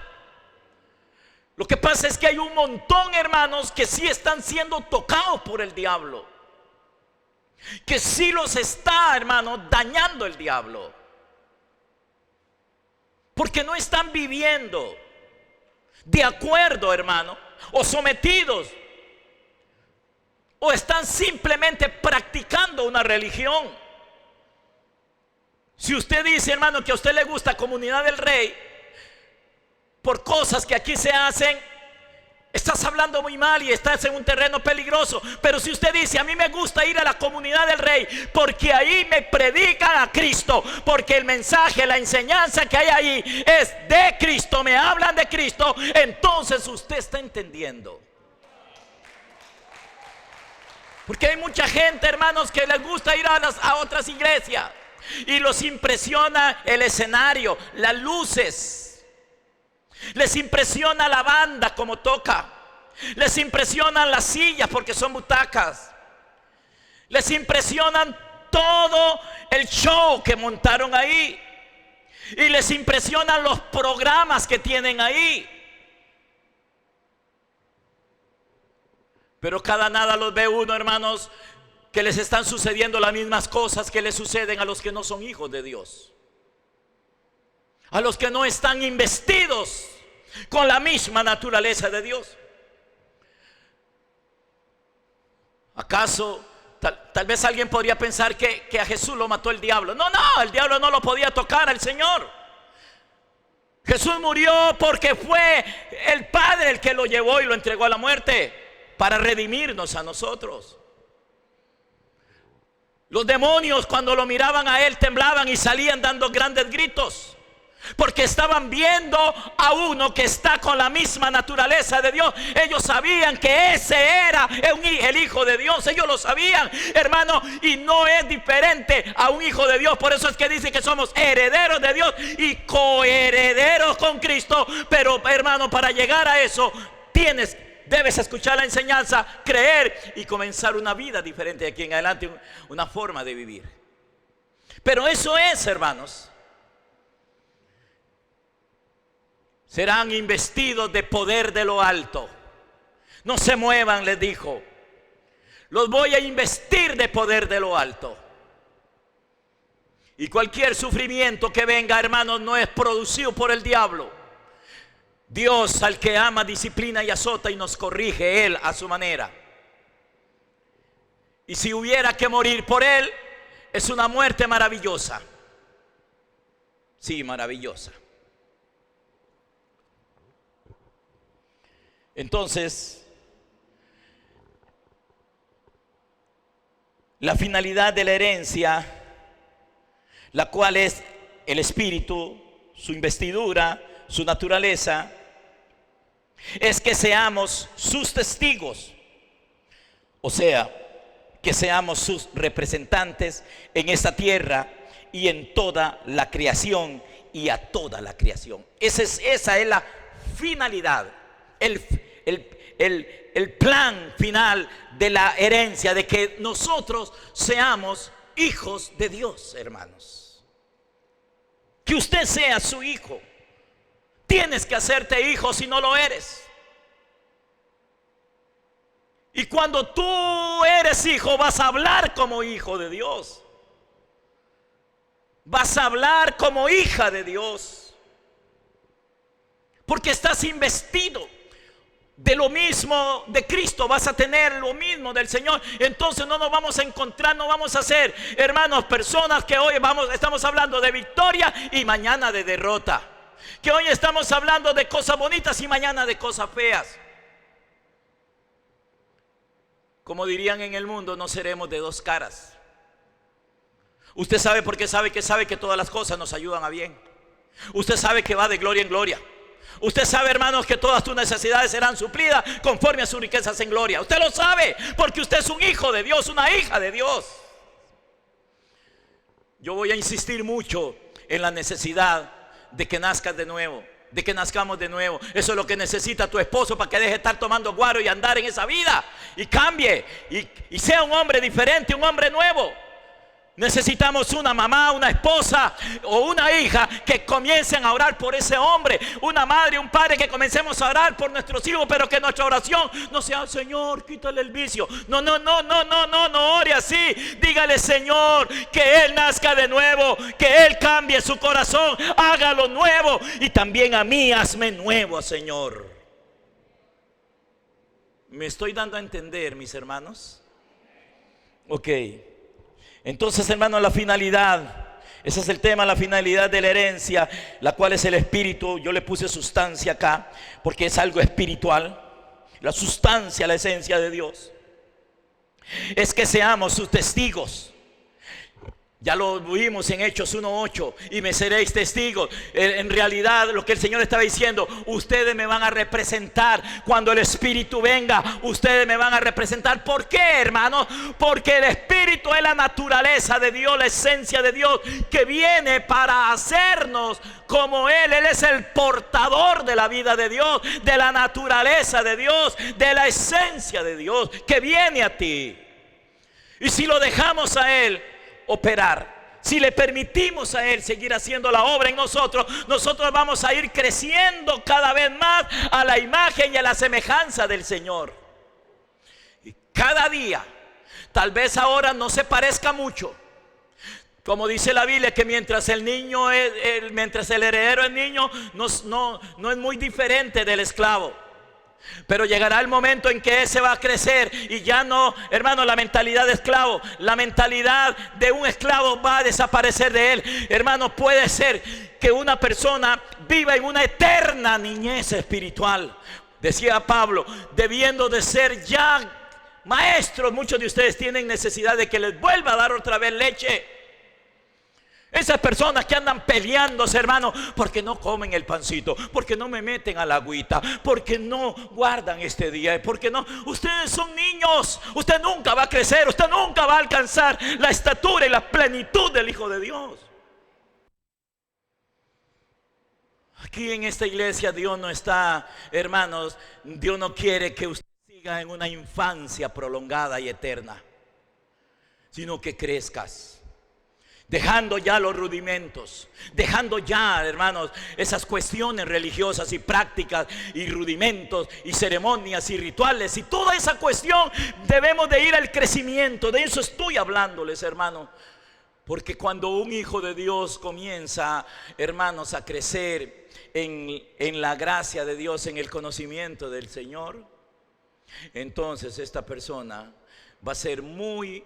Lo que pasa es que hay un montón, hermanos, que sí están siendo tocados por el diablo, que sí los está, hermanos, dañando el diablo, porque no están viviendo de acuerdo, hermano, o sometidos, o están simplemente practicando una religión. Si usted dice, hermano, que a usted le gusta Comunidad del Rey por cosas que aquí se hacen, estás hablando muy mal y estás en un terreno peligroso. Pero si usted dice, a mí me gusta ir a la Comunidad del Rey porque ahí me predican a Cristo, porque el mensaje, la enseñanza que hay ahí es de Cristo, me hablan de Cristo, entonces usted está entendiendo. Porque hay mucha gente, hermanos, que les gusta ir a otras iglesias y los impresiona el escenario, las luces. Les impresiona la banda como toca. Les impresionan las sillas porque son butacas. Les impresionan todo el show que montaron ahí. Y les impresionan los programas que tienen ahí. Pero cada nada los ve uno, hermanos, que les están sucediendo las mismas cosas que les suceden a los que no son hijos de Dios. A los que no están investidos con la misma naturaleza de Dios. ¿Acaso tal vez alguien podría pensar que a Jesús lo mató el diablo? No, el diablo no lo podía tocar al Señor. Jesús murió porque fue el Padre el que lo llevó y lo entregó a la muerte para redimirnos a nosotros. Los demonios, cuando lo miraban a él, temblaban y salían dando grandes gritos, porque estaban viendo a uno que está con la misma naturaleza de Dios. Ellos sabían que ese era el Hijo de Dios. Ellos lo sabían, hermano, y no es diferente a un hijo de Dios. Por eso es que dice que somos herederos de Dios y coherederos con Cristo. Pero, hermano, para llegar a eso debes escuchar la enseñanza, creer y comenzar una vida diferente de aquí en adelante, una forma de vivir. Pero eso es, hermanos, serán investidos de poder de lo alto. No se muevan, les dijo. Los voy a investir de poder de lo alto. Y cualquier sufrimiento que venga, hermanos, no es producido por el diablo. Dios, al que ama, disciplina y azota y nos corrige, Él a su manera. Y si hubiera que morir por Él, es una muerte maravillosa. Sí, maravillosa. Entonces, la finalidad de la herencia, la cual es el espíritu, su investidura, su naturaleza, es que seamos sus testigos. O sea, que seamos sus representantes en esta tierra y en toda la creación y a toda la creación. Esa es la finalidad, el plan final de la herencia, de que nosotros seamos hijos de Dios, hermanos. Que usted sea su hijo. Tienes que hacerte hijo si no lo eres. Y cuando tú eres hijo, vas a hablar como hijo de Dios. Vas a hablar como hija de Dios. Porque estás investido de lo mismo de Cristo, vas a tener lo mismo del Señor. Entonces no nos vamos a encontrar, no vamos a ser, hermanos, personas que hoy estamos hablando de victoria y mañana de derrota. Que hoy estamos hablando de cosas bonitas y mañana de cosas feas. Como dirían en el mundo, no seremos de dos caras. Usted sabe porque sabe que todas las cosas nos ayudan a bien. Usted sabe que va de gloria en gloria. Usted sabe, hermanos, que todas tus necesidades serán suplidas conforme a sus riquezas en gloria. Usted lo sabe porque usted es un hijo de Dios, una hija de Dios. Yo voy a insistir mucho en la necesidad de que nazcas de nuevo, de que nazcamos de nuevo. Eso es lo que necesita tu esposo para que deje de estar tomando guaro y andar en esa vida y cambie y sea un hombre diferente, un hombre nuevo. Necesitamos una mamá, una esposa o una hija que comiencen a orar por ese hombre, una madre, un padre, que comencemos a orar por nuestros hijos, pero que nuestra oración no sea: Señor, quítale el vicio. No ore así. Dígale: Señor, que él nazca de nuevo, que él cambie su corazón, hágalo nuevo, y también a mí hazme nuevo, Señor. ¿Me estoy dando a entender, mis hermanos? Ok. Entonces, hermanos, la finalidad, ese es el tema, la finalidad de la herencia, la cual es el espíritu. Yo le puse sustancia acá porque es algo espiritual. La sustancia, la esencia de Dios, es que seamos sus testigos. Ya lo vimos en Hechos 1:8, y me seréis testigos. En realidad lo que el Señor estaba diciendo, ustedes me van a representar cuando el Espíritu venga. Ustedes me van a representar. ¿Por qué, hermanos? Porque el Espíritu es la naturaleza de Dios, la esencia de Dios, que viene para hacernos como Él. Él es el portador de la vida de Dios, de la naturaleza de Dios, de la esencia de Dios, que viene a ti. Y si lo dejamos a Él operar, si le permitimos a Él seguir haciendo la obra en nosotros, nosotros vamos a ir creciendo cada vez más a la imagen y a la semejanza del Señor. Y cada día, tal vez ahora no se parezca mucho, como dice la Biblia, que mientras el heredero es niño, no es muy diferente del esclavo. Pero llegará el momento en que ese va a crecer y ya no, hermano, la mentalidad de esclavo, la mentalidad de un esclavo va a desaparecer de él. Hermano, puede ser que una persona viva en una eterna niñez espiritual. Decía Pablo, debiendo de ser ya maestros, muchos de ustedes tienen necesidad de que les vuelva a dar otra vez leche. Esas personas que andan peleándose, hermano, porque no comen el pancito, porque no me meten a la agüita, porque no guardan este día, porque no. Ustedes son niños, usted nunca va a crecer, usted nunca va a alcanzar la estatura y la plenitud del Hijo de Dios. Aquí en esta iglesia Dios no está, hermanos, Dios no quiere que usted siga en una infancia prolongada y eterna, sino que crezcas. Dejando ya los rudimentos, dejando ya, hermanos, esas cuestiones religiosas y prácticas y rudimentos y ceremonias y rituales y toda esa cuestión. Debemos de ir al crecimiento. De eso estoy hablándoles, hermanos. Porque cuando un hijo de Dios comienza, hermanos, a crecer en la gracia de Dios, en el conocimiento del Señor, entonces esta persona va a ser muy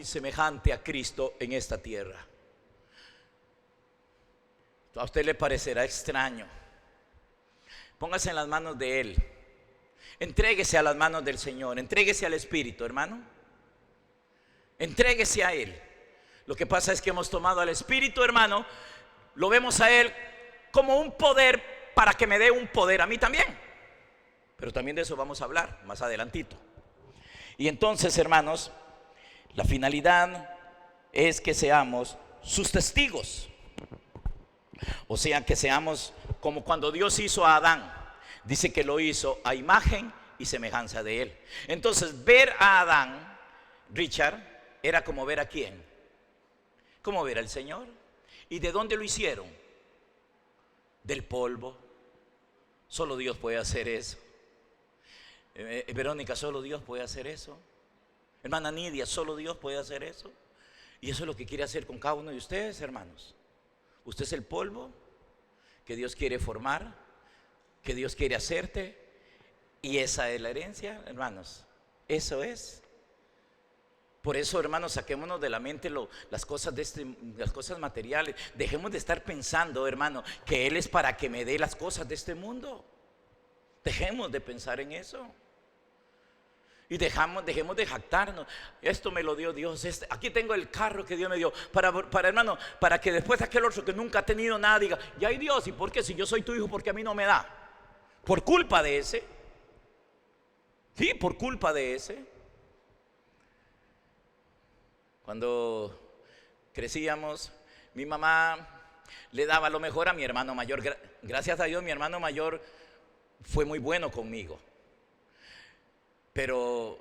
semejante a Cristo en esta tierra. A usted le parecerá extraño. Póngase en las manos de Él. Entréguese a las manos del Señor. Entréguese al Espíritu, hermano. Entréguese a Él. Lo que pasa es que hemos tomado al Espíritu, hermano, lo vemos a Él como un poder para que me dé un poder a mí también. Pero también de eso vamos a hablar más adelantito. Y entonces, hermanos, la finalidad es que seamos sus testigos. O sea, que seamos como cuando Dios hizo a Adán. Dice que lo hizo a imagen y semejanza de él. Entonces, ver a Adán, Richard, era como ver a quién. Como ver al Señor. ¿Y de dónde lo hicieron? Del polvo. Solo Dios puede hacer eso. Verónica, solo Dios puede hacer eso. Hermana Nidia, solo Dios puede hacer eso. Y eso es lo que quiere hacer con cada uno de ustedes, hermanos. Usted es el polvo que Dios quiere formar, que Dios quiere hacerte. Y esa es la herencia, hermanos. Eso es. Por eso, hermanos, saquémonos de la mente las cosas las cosas materiales. Dejemos de estar pensando, hermano, que Él es para que me dé las cosas de este mundo. Dejemos de pensar en eso. Y dejemos de jactarnos. Esto me lo dio Dios. Aquí tengo el carro que Dios me dio. Hermano, para que después aquel otro que nunca ha tenido nada diga: ya hay Dios, ¿y por qué? Si yo soy tu hijo, ¿por qué a mí no me da? Por culpa de ese. Sí, por culpa de ese. Cuando crecíamos, mi mamá le daba lo mejor a mi hermano mayor. Gracias a Dios, mi hermano mayor fue muy bueno conmigo. Pero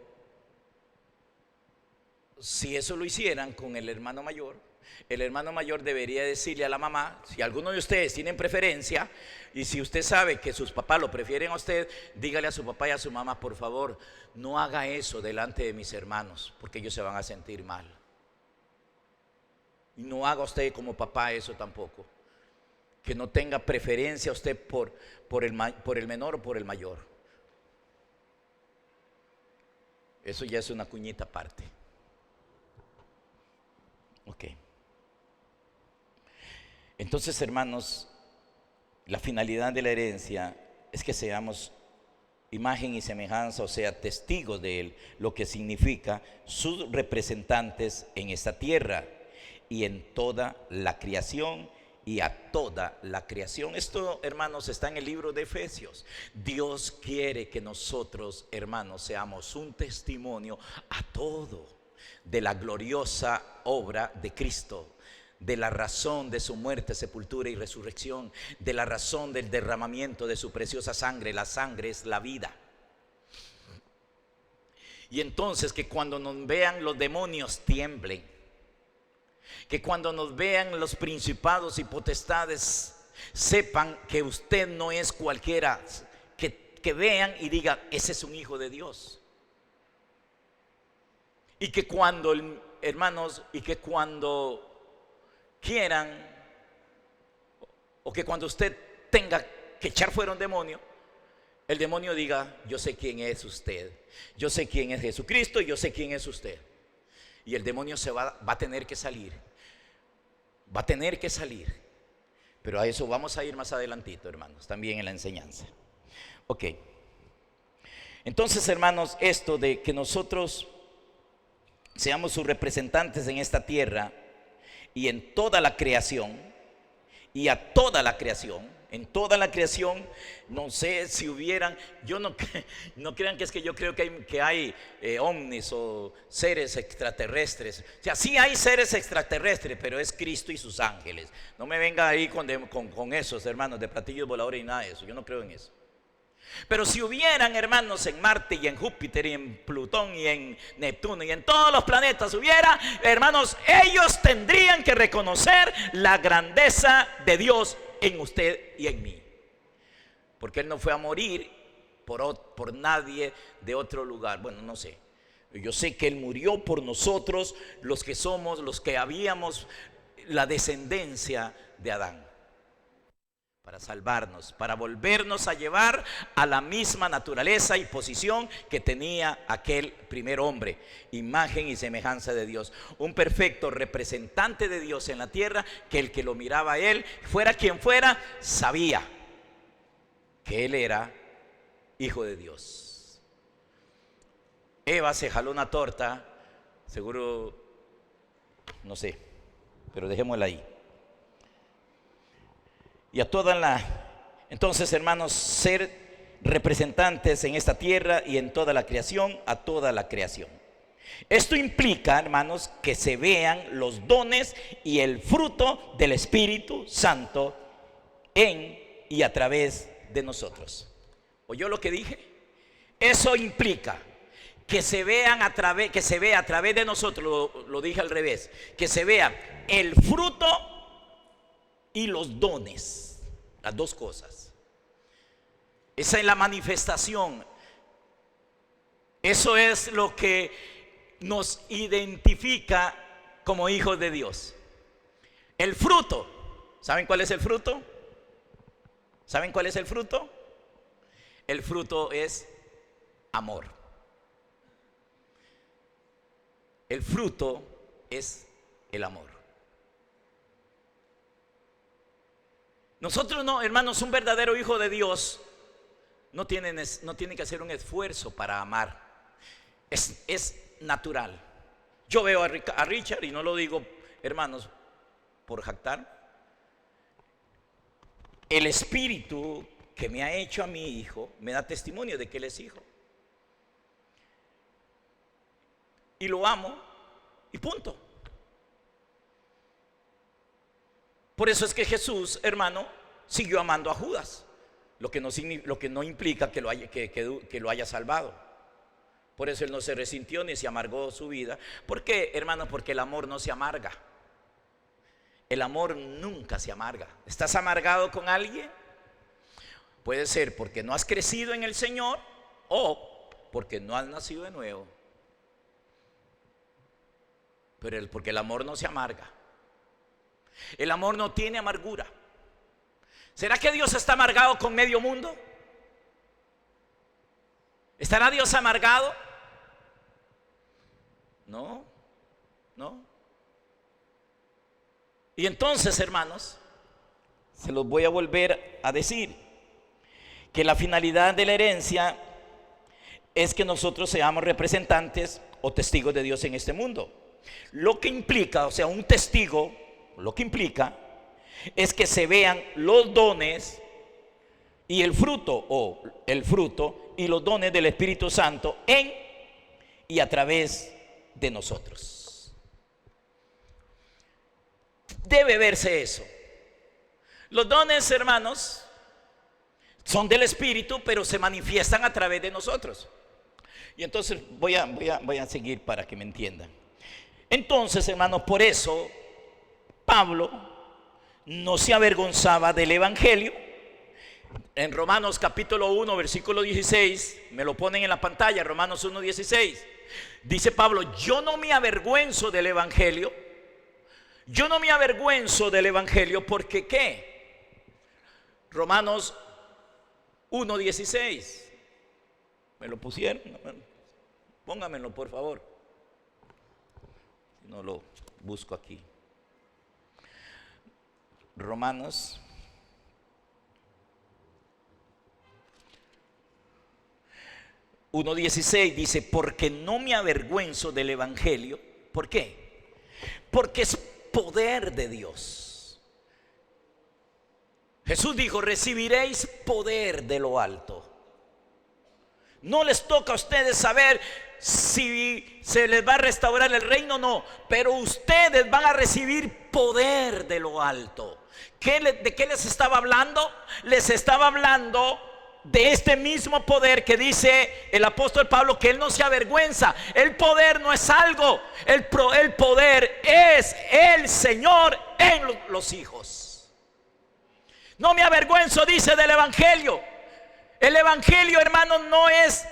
si eso lo hicieran con el hermano mayor debería decirle a la mamá, si alguno de ustedes tienen preferencia, y si usted sabe que sus papás lo prefieren a usted, dígale a su papá y a su mamá: por favor, no haga eso delante de mis hermanos, porque ellos se van a sentir mal. Y no haga usted como papá eso tampoco, que no tenga preferencia usted por el menor o por el mayor. Eso ya es una cuñita aparte. Ok. Entonces, hermanos, la finalidad de la herencia es que seamos imagen y semejanza, o sea, testigos de Él, lo que significa sus representantes en esta tierra. y en toda la creación y a toda la creación. Esto, hermanos, está en el libro de Efesios. Dios quiere que nosotros, hermanos, seamos un testimonio a todo de la gloriosa obra de Cristo, de la razón de su muerte, sepultura y resurrección, de la razón del derramamiento de su preciosa sangre. La sangre es la vida. Y entonces que cuando nos vean los demonios tiemblen, que cuando nos vean los principados y potestades sepan que usted no es cualquiera, que vean y digan: ese es un hijo de Dios. Y que cuando, hermanos, y que cuando quieran, o que cuando usted tenga que echar fuera un demonio, el demonio diga: yo sé quién es usted, yo sé quién es Jesucristo, yo sé quién es usted. Y el demonio va a tener que salir, va a tener que salir. Pero a eso vamos a ir más adelantito, hermanos, también en la enseñanza. Ok. Entonces, hermanos, esto de que nosotros seamos sus representantes en esta tierra y en toda la creación, y a toda la creación, en toda la creación, no sé si hubieran, yo no crean que es que yo creo que hay ovnis o seres extraterrestres. O sea, sí hay seres extraterrestres, pero es Cristo y sus ángeles. No me venga ahí con esos, hermanos, de platillos voladores y nada de eso. Yo no creo en eso. Pero si hubieran, hermanos, en Marte y en Júpiter y en Plutón y en Neptuno y en todos los planetas hubiera, hermanos, ellos tendrían que reconocer la grandeza de Dios en usted y en mí, porque Él no fue a morir por nadie de otro lugar. Bueno, no sé. Yo sé que Él murió por nosotros, los que habíamos la descendencia de Adán, para salvarnos, para volvernos a llevar a la misma naturaleza y posición que tenía aquel primer hombre, imagen y semejanza de Dios, un perfecto representante de Dios en la tierra, que el que lo miraba a Él, fuera quien fuera, sabía que Él era hijo de Dios. Eva se jaló una torta, seguro, no sé, pero dejémosla ahí. Y a toda entonces, hermanos, ser representantes en esta tierra y en toda la creación, a toda la creación. Esto implica, hermanos, que se vean los dones y el fruto del Espíritu Santo en y a través de nosotros. ¿Oyó lo que dije? Eso implica que se vea a través de nosotros, lo dije al revés, que se vea el fruto y los dones, las dos cosas. Esa es la manifestación. Eso es lo que nos identifica como hijos de Dios. El fruto. ¿Saben cuál es el fruto? ¿Saben cuál es el fruto? El fruto es amor. El fruto es el amor. Nosotros no, hermanos, un verdadero hijo de Dios no tiene que hacer un esfuerzo para amar. Es natural. Yo veo a Richard, y no lo digo, hermanos, por jactar. El espíritu que me ha hecho a mi hijo me da testimonio de que él es hijo. Y lo amo, y punto. Por eso es que Jesús, hermano, siguió amando a Judas, lo que no implica que lo haya salvado. Por eso Él no se resintió ni se amargó su vida. ¿Por qué, hermano? Porque el amor no se amarga. El amor nunca se amarga. ¿Estás amargado con alguien? Puede ser porque no has crecido en el Señor o porque no has nacido de nuevo. Pero porque el amor no se amarga. El amor no tiene amargura. ¿Será que Dios está amargado con medio mundo? ¿Estará Dios amargado? No, no. Y entonces, hermanos, se los voy a volver a decir, que la finalidad de la herencia es que nosotros seamos representantes o testigos de Dios en este mundo. Lo que implica, o sea, un testigo, lo que implica es que se vean los dones y el fruto, o el fruto y los dones del Espíritu Santo en y a través de nosotros. Debe verse eso. Los dones, hermanos, son del Espíritu, pero se manifiestan a través de nosotros. Y entonces voy a seguir para que me entiendan. Entonces, hermanos, por eso Pablo no se avergonzaba del Evangelio. En Romanos capítulo 1, versículo 16, me lo ponen en la pantalla, Romanos 1, 16. Dice Pablo: yo no me avergüenzo del Evangelio. Yo no me avergüenzo del Evangelio porque ¿qué? Romanos 1, 16. ¿Me lo pusieron? Póngamelo, por favor. Si no lo busco aquí. Romanos 1:16 dice: porque no me avergüenzo del Evangelio. ¿Por qué? Porque es poder de Dios. Jesús dijo: recibiréis poder de lo alto. No les toca a ustedes saber si se les va a restaurar el reino o no, pero ustedes van a recibir poder de lo alto. ¿De qué les estaba hablando? Les estaba hablando de este mismo poder que dice el apóstol Pablo que él no se avergüenza. El poder no es algo, el poder es el Señor en los hijos. No me avergüenzo, dice, del Evangelio. El Evangelio, hermano, no es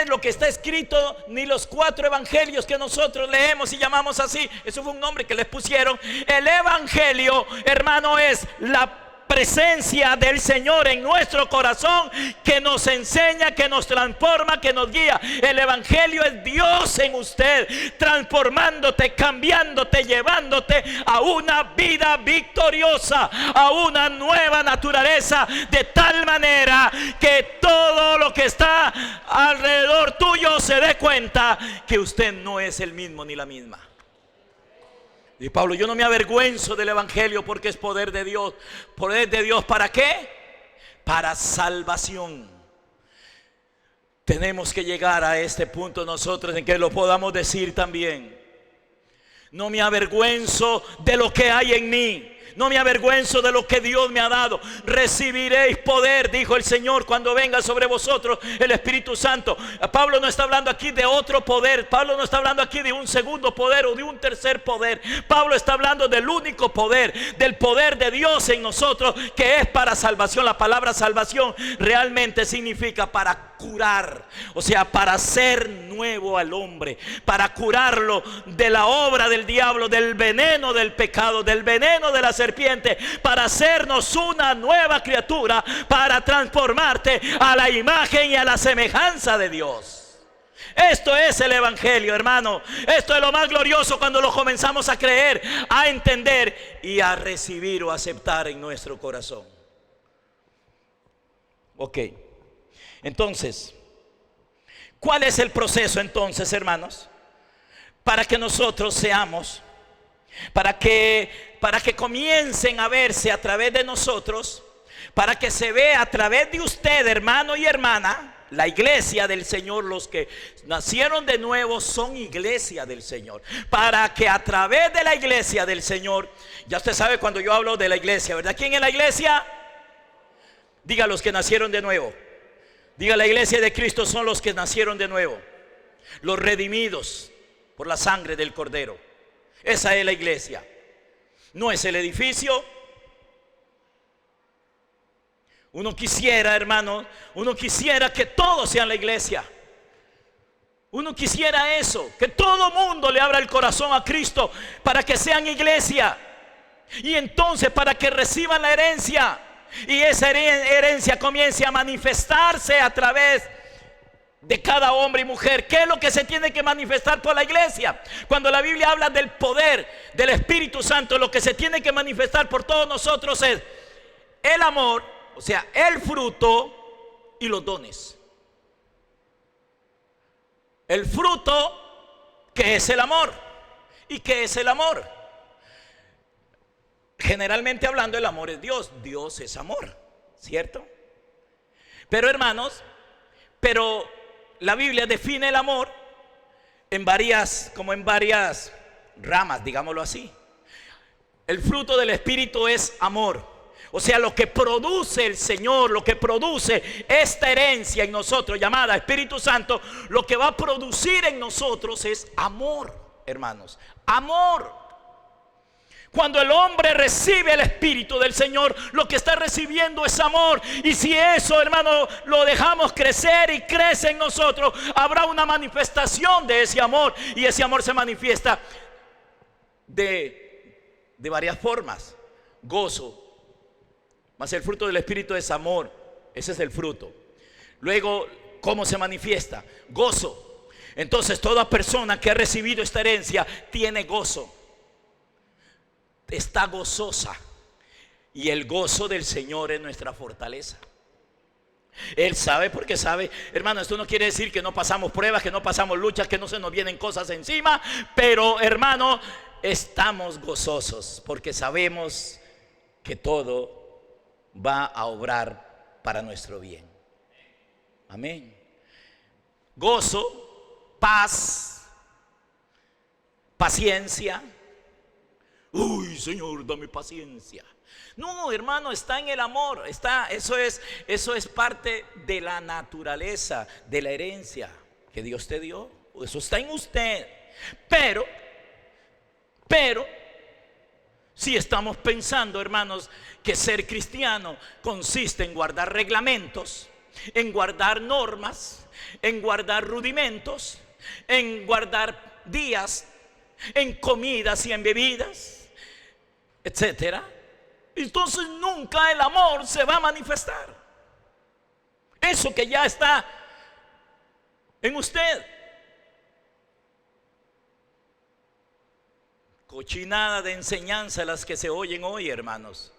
lo que está escrito, ni los 4 evangelios que nosotros leemos y llamamos así. Eso fue un nombre que les pusieron. El Evangelio, hermano, es la presencia del Señor en nuestro corazón, que nos enseña, que nos transforma, que nos guía. El Evangelio es Dios en usted, transformándote, cambiándote, llevándote a una vida victoriosa, a una nueva naturaleza, de tal manera que todo lo que está alrededor tuyo se dé cuenta que usted no es el mismo ni la misma. Y Pablo: yo no me avergüenzo del Evangelio porque es poder de Dios. ¿Poder de Dios para qué? Para salvación. Tenemos que llegar a este punto nosotros en que lo podamos decir también. No me avergüenzo de lo que hay en mí. No me avergüenzo de lo que Dios me ha dado. Recibiréis poder, dijo el Señor, cuando venga sobre vosotros el Espíritu Santo. Pablo no está hablando aquí de otro poder. Pablo no está hablando aquí de un segundo poder o de un tercer poder. Pablo está hablando del único poder, del poder de Dios en nosotros, que es para salvación. La palabra salvación realmente significa para curar, o sea, para hacer nuevo al hombre, para curarlo de la obra del diablo, del veneno del pecado, del veneno de la serpiente, para hacernos una nueva criatura, para transformarte a la imagen y a la semejanza de Dios. Esto es el Evangelio, hermano. Esto es lo más glorioso cuando lo comenzamos a creer, a entender y a recibir o aceptar en nuestro corazón. Ok. Entonces, ¿cuál es el proceso entonces, hermanos? Para que nosotros seamos, para que comiencen a verse a través de nosotros, para que se vea a través de usted, hermano y hermana, la iglesia del Señor. Los que nacieron de nuevo son iglesia del Señor. Para que a través de la iglesia del Señor, ya usted sabe cuando yo hablo de la iglesia, ¿verdad? ¿Quién es la iglesia? Diga: los que nacieron de nuevo. Diga: la iglesia de Cristo son los que nacieron de nuevo, los redimidos por la sangre del Cordero. Esa es la iglesia. No es el edificio. Uno quisiera, hermano, uno quisiera que todos sean la iglesia. Uno quisiera eso, que todo mundo le abra el corazón a Cristo para que sean iglesia. Y entonces para que reciban la herencia. Y esa herencia comience a manifestarse a través de cada hombre y mujer. ¿Qué es lo que se tiene que manifestar por la iglesia? Cuando la Biblia habla del poder del Espíritu Santo, lo que se tiene que manifestar por todos nosotros es el amor, o sea, el fruto y los dones. El fruto, que es el amor. ¿Y qué es el amor? Generalmente hablando, el amor es Dios. Dios es amor, ¿cierto? Pero hermanos, la Biblia define el amor en varias ramas, digámoslo así. El fruto del Espíritu es amor. O sea, lo que produce el Señor, lo que produce esta herencia en nosotros llamada Espíritu Santo, lo que va a producir en nosotros es amor, hermanos. Amor. Cuando el hombre recibe el Espíritu del Señor, lo que está recibiendo es amor. Y si eso, hermano, lo dejamos crecer y crece en nosotros, habrá una manifestación de ese amor. Y ese amor se manifiesta de varias formas. Gozo. Mas el fruto del Espíritu es amor. Ese es el fruto. Luego, ¿cómo se manifiesta? Gozo. Entonces, toda persona que ha recibido esta herencia tiene gozo. Está gozosa. Y el gozo del Señor es nuestra fortaleza. Él sabe, porque sabe, hermano, esto no quiere decir que no pasamos pruebas, que no pasamos luchas, que no se nos vienen cosas encima. Pero, hermano, estamos gozosos porque sabemos que todo va a obrar para nuestro bien. Amén. Gozo, paz, paciencia. Uy, Señor, dame paciencia. No, hermano, está en el amor. Eso es parte de la naturaleza, de la herencia que Dios te dio. Eso está en usted. Pero si estamos pensando, hermanos, que ser cristiano consiste en guardar reglamentos, en guardar normas, en guardar rudimentos, en guardar días, en comidas y en bebidas, etcétera, entonces nunca el amor se va a manifestar. Eso que ya está en usted. Cochinada de enseñanza las que se oyen hoy, hermanos.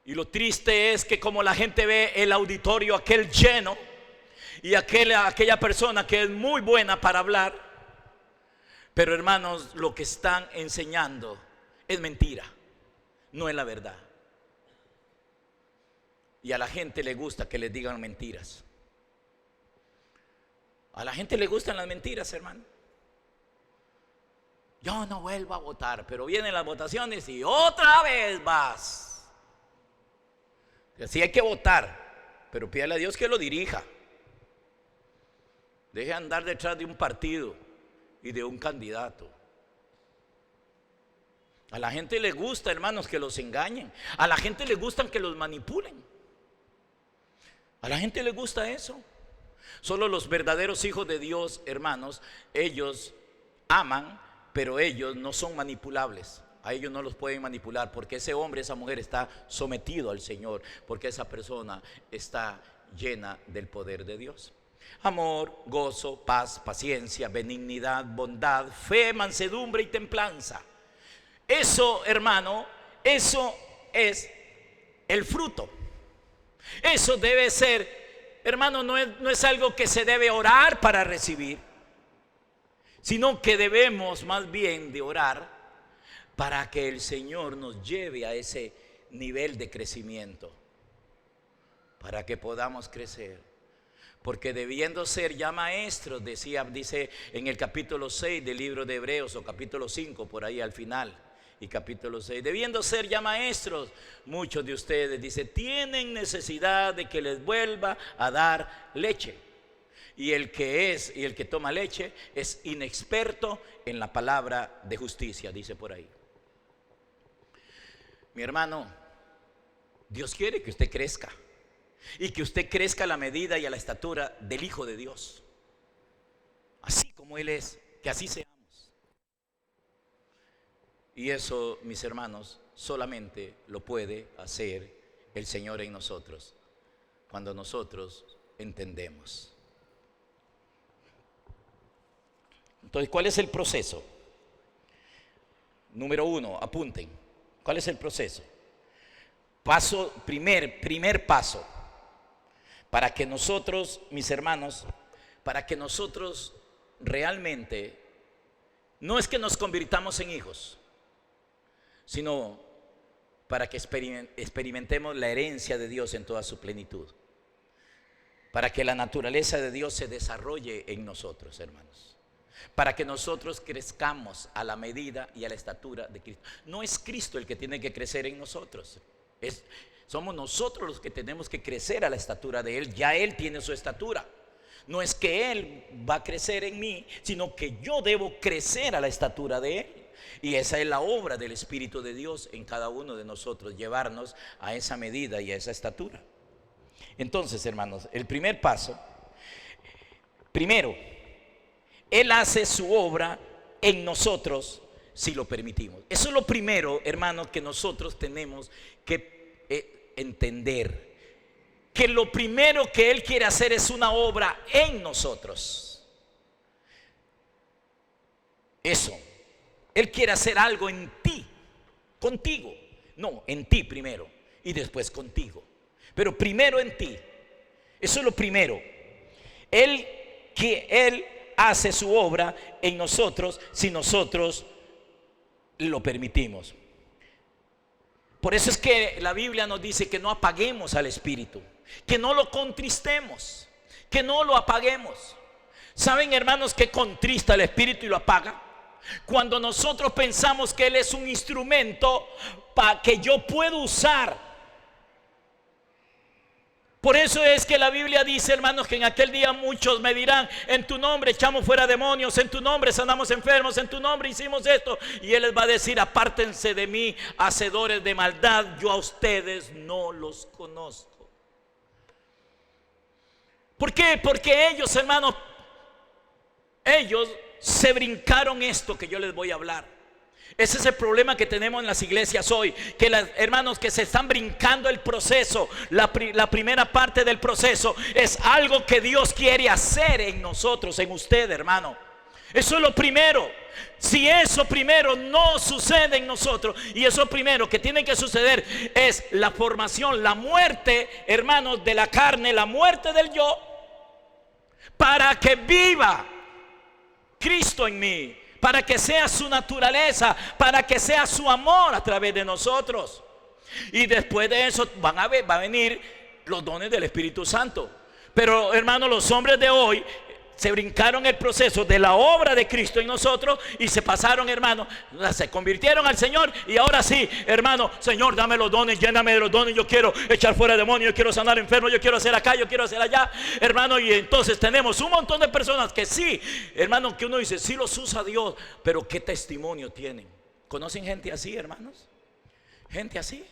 Y lo triste es que como la gente ve el auditorio aquel lleno y aquella persona que es muy buena para hablar, pero hermanos, lo que están enseñando es mentira, no es la verdad. Y a la gente le gusta que les digan mentiras. A la gente le gustan las mentiras, hermano. Yo no vuelvo a votar, pero vienen las votaciones y otra vez vas. Así hay que votar, pero pídale a Dios que lo dirija. Deje de andar detrás de un partido y de un candidato. A la gente le gusta, hermanos, que los engañen. A la gente le gusta que los manipulen. A la gente le gusta eso. Solo los verdaderos hijos de Dios, hermanos, ellos aman, pero ellos no son manipulables. A ellos no los pueden manipular, porque ese hombre, esa mujer está sometido al Señor, porque esa persona está llena del poder de Dios. Amor, gozo, paz, paciencia, benignidad, bondad, fe, mansedumbre y templanza. Eso, hermano, eso es el fruto. Eso debe ser, hermano, no es algo que se debe orar para recibir, sino que debemos más bien de orar para que el Señor nos lleve a ese nivel de crecimiento, para que podamos crecer. Porque debiendo ser ya maestros, dice en el capítulo 6 del libro de Hebreos, o capítulo 5 por ahí al final, y capítulo 6, debiendo ser ya maestros, muchos de ustedes, dice, tienen necesidad de que les vuelva a dar leche. Y el que toma leche es inexperto en la palabra de justicia, dice por ahí. Mi hermano, Dios quiere que usted crezca, y que usted crezca a la medida y a la estatura del Hijo de Dios, así como Él es, que así seamos. Y eso, mis hermanos, solamente lo puede hacer el Señor en nosotros, cuando nosotros entendemos. Entonces, ¿cuál es el proceso? Número 1, apunten. ¿Cuál es el proceso? Primer paso, para que nosotros, mis hermanos, para que nosotros realmente No es que nos convirtamos en hijos, sino para que experimentemos la herencia de Dios en toda su plenitud. Para que la naturaleza de Dios se desarrolle en nosotros, hermanos. Para que nosotros crezcamos a la medida y a la estatura de Cristo. No es Cristo el que tiene que crecer en nosotros. Somos nosotros los que tenemos que crecer a la estatura de Él. Ya Él tiene su estatura. No es que Él va a crecer en mí, sino que yo debo crecer a la estatura de Él. Y esa es la obra del Espíritu de Dios en cada uno de nosotros, llevarnos a esa medida y a esa estatura. Entonces, hermanos, el primer paso, primero, Él hace su obra en nosotros si lo permitimos. Eso es lo primero, hermanos, que nosotros tenemos que entender. Que lo primero que Él quiere hacer es una obra en nosotros. Eso. Él quiere hacer algo en ti, contigo. No, en ti primero y después contigo. Pero primero en ti. Eso es lo primero. Él hace su obra en nosotros si nosotros lo permitimos. Por eso es que la Biblia nos dice que no apaguemos al Espíritu, que no lo contristemos, que no lo apaguemos. ¿Saben, hermanos, que contrista el Espíritu y lo apaga? Cuando nosotros pensamos que Él es un instrumento para que yo puedo usar. Por eso es que la Biblia dice, hermanos, que en aquel día muchos me dirán: en tu nombre echamos fuera demonios, en tu nombre sanamos enfermos, en tu nombre hicimos esto. Y Él les va a decir: apártense de mí, hacedores de maldad, yo a ustedes no los conozco. ¿Por qué? Porque ellos, hermanos, ellos se brincaron esto que yo les voy a hablar. Ese es el problema que tenemos en las iglesias hoy, que hermanos, que se están brincando el proceso. La primera parte del proceso es algo que Dios quiere hacer en nosotros, en usted, hermano. Eso es lo primero. Si eso primero no sucede en nosotros, y eso primero que tiene que suceder es la formación, la muerte, hermanos, de la carne, la muerte del yo, para que viva Cristo en mí, para que sea su naturaleza, para que sea su amor a través de nosotros. Y después de eso va a venir los dones del Espíritu Santo. Pero, hermanos, los hombres de hoy se brincaron el proceso de la obra de Cristo en nosotros y se pasaron, hermano, se convirtieron al Señor. Y ahora sí, hermano: Señor, dame los dones, lléname de los dones, yo quiero echar fuera demonios, yo quiero sanar enfermos, yo quiero hacer acá, yo quiero hacer allá, hermano. Y entonces tenemos un montón de personas que sí, hermano, que uno dice: sí los usa Dios, pero ¿qué testimonio tienen? ¿Conocen gente así, hermanos? Gente así.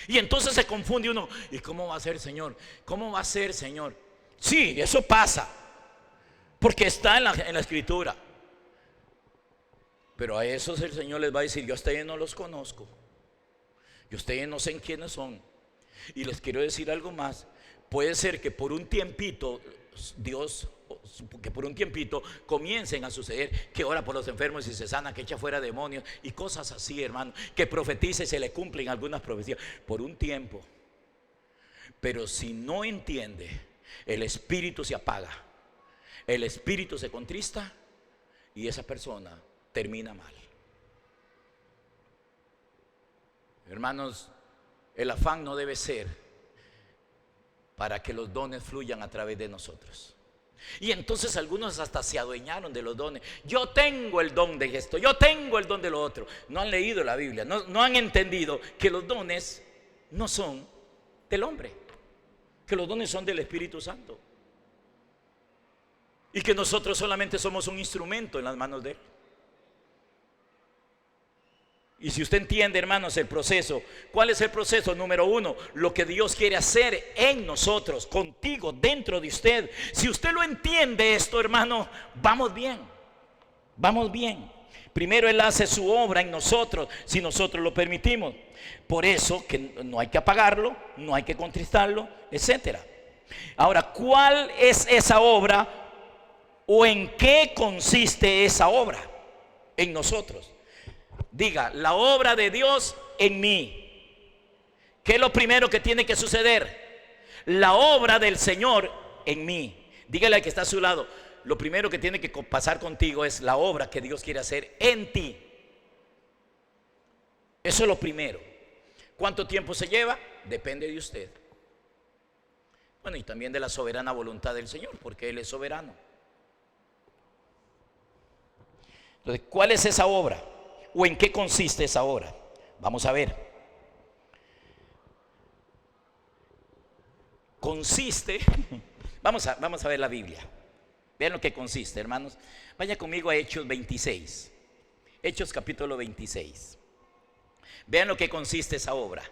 Y entonces se confunde uno: ¿y cómo va a ser, Señor? ¿Cómo va a ser, Señor? Sí, eso pasa, porque está en la Escritura. Pero a esos el Señor les va a decir: yo a ustedes no los conozco, yo a ustedes no sé en quiénes son. Y les quiero decir algo más. Puede ser que por un tiempito que por un tiempito comiencen a suceder que ora por los enfermos y se sana, que echa fuera demonios y cosas así, hermano, que profetiza y se le cumplen algunas profecías por un tiempo. Pero si no entiende, el espíritu se apaga, el espíritu se contrista y esa persona termina mal. Hermanos, el afán no debe ser para que los dones fluyan a través de nosotros. Y entonces algunos hasta se adueñaron de los dones. Yo tengo el don de esto, yo tengo el don de lo otro. No han leído la Biblia, no han entendido que los dones no son del hombre, que los dones son del Espíritu Santo, y que nosotros solamente somos un instrumento en las manos de Él. Y si usted entiende, hermanos, el proceso, ¿cuál es el proceso? Número uno, lo que Dios quiere hacer en nosotros, contigo, dentro de usted. Si usted lo entiende esto, hermano, vamos bien, vamos bien. Primero Él hace su obra en nosotros, si nosotros lo permitimos. Por eso que no hay que apagarlo, no hay que contristarlo, etcétera. Ahora, ¿cuál es esa obra o en qué consiste esa obra en nosotros? Diga: la obra de Dios en mí. ¿Qué es lo primero que tiene que suceder? La obra del Señor en mí. Dígale al que está a su lado: lo primero que tiene que pasar contigo es la obra que Dios quiere hacer en ti. Eso es lo primero. ¿Cuánto tiempo se lleva? Depende de usted. Bueno, y también de la soberana voluntad del Señor, porque Él es soberano. Entonces, ¿cuál es esa obra? ¿O en qué consiste esa obra? Vamos a ver. Consiste, vamos a ver la Biblia. Vean lo que consiste, hermanos. Vaya conmigo a Hechos 26. Hechos capítulo 26. Vean lo que consiste esa obra.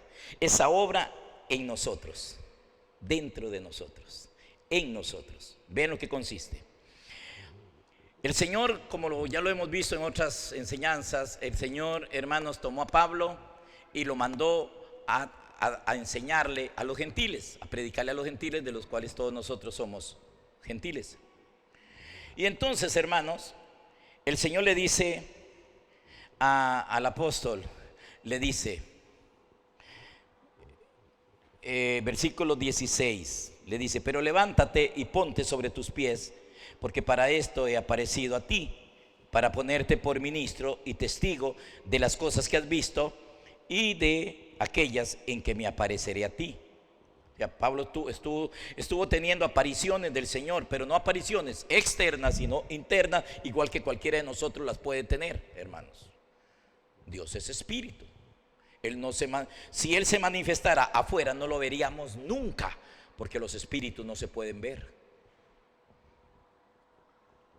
Esa obra en nosotros, dentro de nosotros, en nosotros. Vean lo que consiste. El Señor, como ya lo hemos visto en otras enseñanzas, el Señor, hermanos, tomó a Pablo y lo mandó a enseñarle a los gentiles, a predicarle a los gentiles, de los cuales todos nosotros somos gentiles. Y entonces, hermanos, el Señor le dice al apóstol, le dice, versículo 16, le dice: pero levántate y ponte sobre tus pies, porque para esto he aparecido a ti, para ponerte por ministro y testigo de las cosas que has visto y de aquellas en que me apareceré a ti. Ya Pablo estuvo teniendo apariciones del Señor, pero no apariciones externas, sino internas, igual que cualquiera de nosotros las puede tener, hermanos. Dios es espíritu. Si Él se manifestara afuera, no lo veríamos nunca, porque los espíritus no se pueden ver,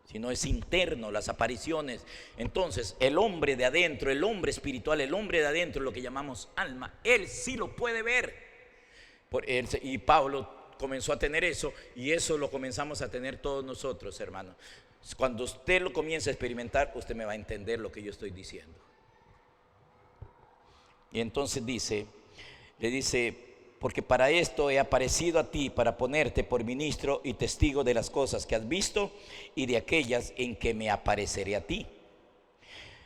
sino es interno, las apariciones. Entonces el hombre de adentro, el hombre espiritual, el hombre de adentro, lo que llamamos alma, él sí lo puede ver. Y Pablo comenzó a tener eso, y eso lo comenzamos a tener todos nosotros, hermanos. Cuando usted lo comience a experimentar, usted me va a entender lo que yo estoy diciendo. Y entonces le dice: porque para esto he aparecido a ti, para ponerte por ministro y testigo de las cosas que has visto y de aquellas en que me apareceré a ti,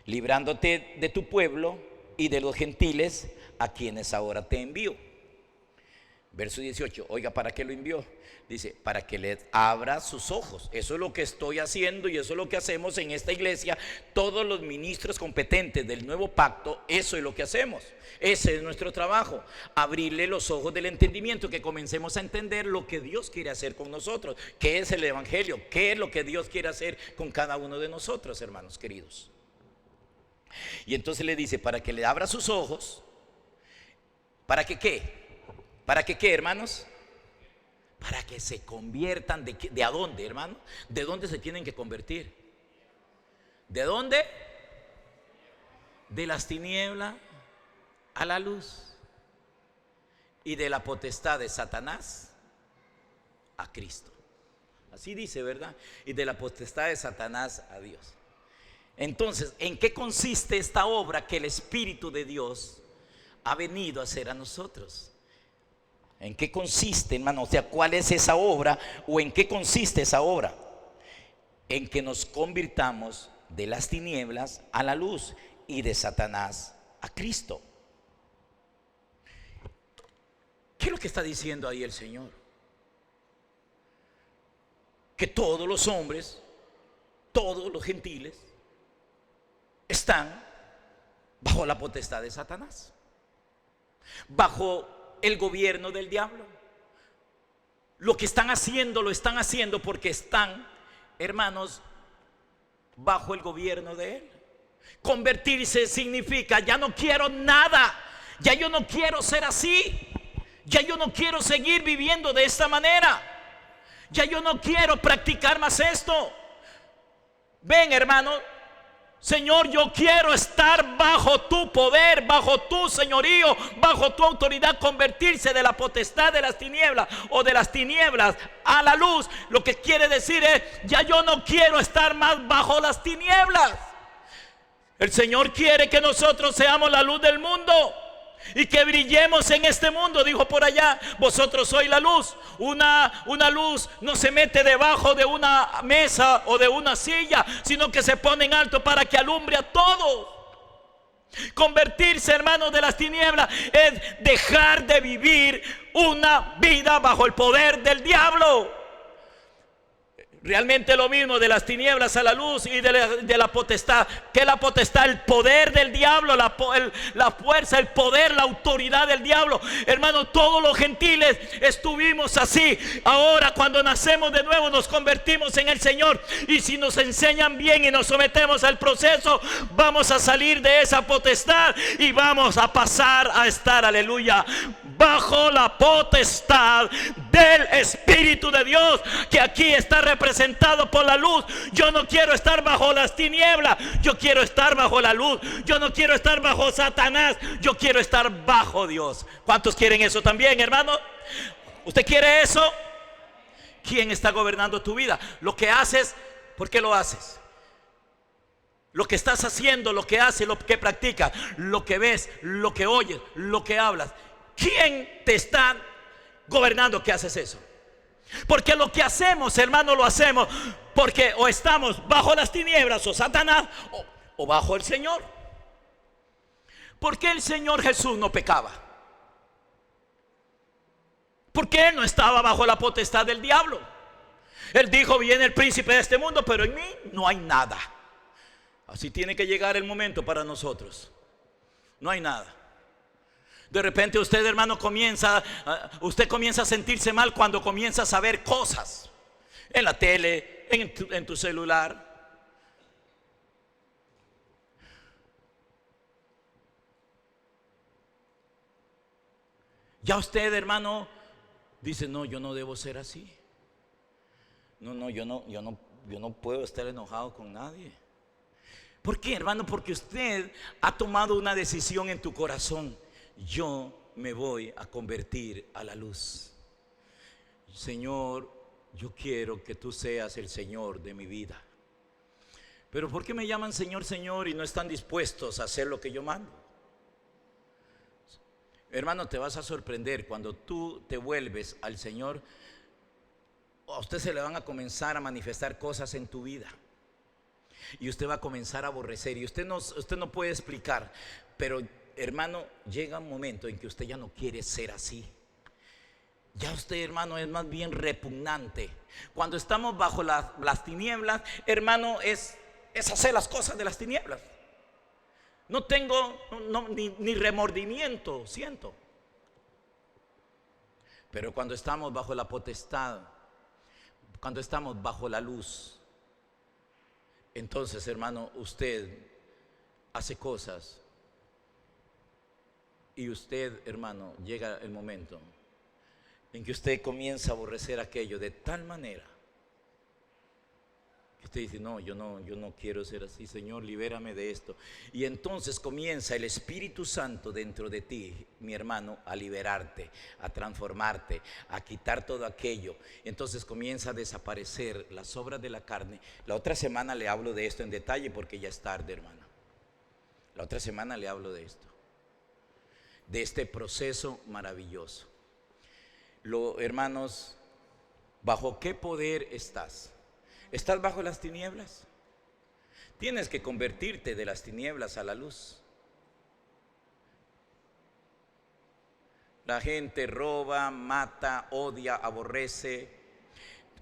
librándote de tu pueblo y de los gentiles, a quienes ahora te envío. Verso 18, oiga, ¿para qué lo envió? Dice: para que les abra sus ojos. Eso es lo que estoy haciendo, y eso es lo que hacemos en esta iglesia. Todos los ministros competentes del nuevo pacto, eso es lo que hacemos. Ese es nuestro trabajo, abrirle los ojos del entendimiento, que comencemos a entender lo que Dios quiere hacer con nosotros, qué es el evangelio, qué es lo que Dios quiere hacer con cada uno de nosotros, hermanos queridos. Y entonces le dice: para que le abra sus ojos. ¿Para que qué? ¿Para que qué, hermanos? Para que se conviertan. ¿De a dónde, hermano? ¿De dónde se tienen que convertir? ¿De dónde? De las tinieblas a la luz, y de la potestad de Satanás a Cristo. Así dice, ¿verdad? Y de la potestad de Satanás a Dios. Entonces, ¿en qué consiste esta obra que el Espíritu de Dios ha venido a hacer a nosotros? ¿En qué consiste, hermano? O sea, ¿cuál es esa obra, o en qué consiste esa obra? En que nos convirtamos de las tinieblas a la luz y de Satanás a Cristo. ¿Qué es lo que está diciendo ahí el Señor? Que todos los hombres, todos los gentiles, están bajo la potestad de Satanás, bajo el gobierno del diablo. Lo que están haciendo, lo están haciendo porque están, hermanos, bajo el gobierno de él. Convertirse significa: ya no quiero nada, ya yo no quiero ser así, ya yo no quiero seguir viviendo de esta manera, ya yo no quiero practicar más esto. Ven, hermano, Señor, yo quiero estar bajo tu poder, bajo tu señorío, bajo tu autoridad. Convertirse de la potestad de las tinieblas, o de las tinieblas a la luz, lo que quiere decir es: ya yo no quiero estar más bajo las tinieblas. El Señor quiere que nosotros seamos la luz del mundo y que brillemos en este mundo. Dijo por allá: vosotros sois la luz. Una luz no se mete debajo de una mesa o de una silla, sino que se pone en alto para que alumbre a todos. Convertirse, hermanos, de las tinieblas es dejar de vivir una vida bajo el poder del diablo. Realmente lo mismo de las tinieblas a la luz y de la potestad. ¿Qué es la potestad? El poder del diablo, la fuerza, el poder, la autoridad del diablo. Hermano, todos los gentiles estuvimos así. Ahora cuando nacemos de nuevo nos convertimos en el Señor. Y si nos enseñan bien y nos sometemos al proceso, vamos a salir de esa potestad y vamos a pasar a estar, aleluya, bajo la potestad del Espíritu de Dios, que aquí está representado por la luz. Yo no quiero estar bajo las tinieblas, yo quiero estar bajo la luz. Yo no quiero estar bajo Satanás, yo quiero estar bajo Dios. ¿Cuántos quieren eso también, hermano? ¿Usted quiere eso? ¿Quién está gobernando tu vida? Lo que haces, ¿por qué lo haces? Lo que estás haciendo, lo que haces, lo que practicas, lo que ves, lo que oyes, lo que hablas. ¿Quién te está gobernando que haces eso? Porque lo que hacemos, hermano, lo hacemos porque o estamos bajo las tinieblas o Satanás o bajo el Señor. ¿Por qué el Señor Jesús no pecaba? Porque Él no estaba bajo la potestad del diablo. Él dijo: viene el príncipe de este mundo, pero en mí no hay nada. Así tiene que llegar el momento para nosotros. No hay nada. De repente usted, hermano, usted comienza a sentirse mal cuando comienza a saber cosas en la tele, en tu celular. Ya usted, hermano, dice: no, yo no debo ser así. No, yo no puedo estar enojado con nadie. ¿Por qué, hermano? Porque usted ha tomado una decisión en tu corazón. Yo me voy a convertir a la luz. Señor, yo quiero que tú seas el Señor de mi vida. Pero ¿por qué me llaman Señor, Señor y no están dispuestos a hacer lo que yo mando? Hermano, te vas a sorprender cuando tú te vuelves al Señor. A usted se le van a comenzar a manifestar cosas en tu vida. Y usted va a comenzar a aborrecer. Y usted no puede explicar. Pero, hermano, llega un momento en que usted ya no quiere ser así. Ya usted, hermano, es más bien repugnante. Cuando estamos bajo las tinieblas, hermano, es hacer las cosas de las tinieblas. No tengo ni remordimiento, siento. Pero cuando estamos bajo la potestad, cuando estamos bajo la luz, entonces, hermano, usted hace cosas. Y usted, hermano, llega el momento en que usted comienza a aborrecer aquello de tal manera que usted dice: no, yo no quiero ser así. Señor, libérame de esto. Y entonces comienza el Espíritu Santo dentro de ti, mi hermano, a liberarte, a transformarte, a quitar todo aquello. Entonces comienza a desaparecer las obras de la carne. La otra semana le hablo de esto en detalle porque ya es tarde, hermano. La otra semana le hablo de esto, de este proceso maravilloso. Hermanos, ¿bajo qué poder estás? ¿Estás bajo las tinieblas? Tienes que convertirte de las tinieblas a la luz. La gente roba, mata, odia, aborrece,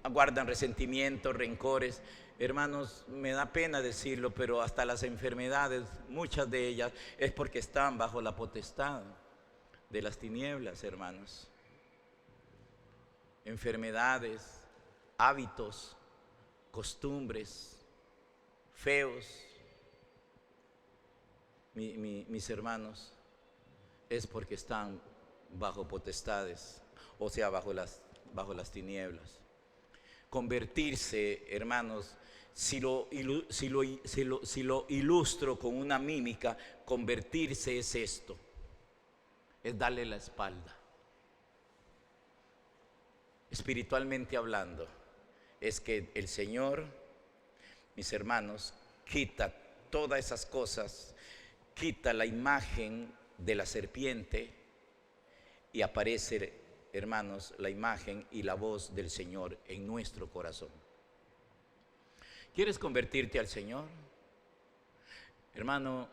guardan resentimientos, rencores. Hermanos, me da pena decirlo, pero hasta las enfermedades, muchas de ellas, es porque están bajo la potestad de las tinieblas, hermanos. Enfermedades, hábitos, costumbres feos, mis hermanos, es porque están bajo potestades, o sea, bajo las tinieblas. Convertirse, hermanos, si lo ilustro con una mímica, convertirse es esto: es darle la espalda. Espiritualmente hablando, es que el Señor, mis hermanos, quita todas esas cosas, quita la imagen de la serpiente y aparece, hermanos, la imagen y la voz del Señor en nuestro corazón. ¿Quieres convertirte al Señor? Hermano,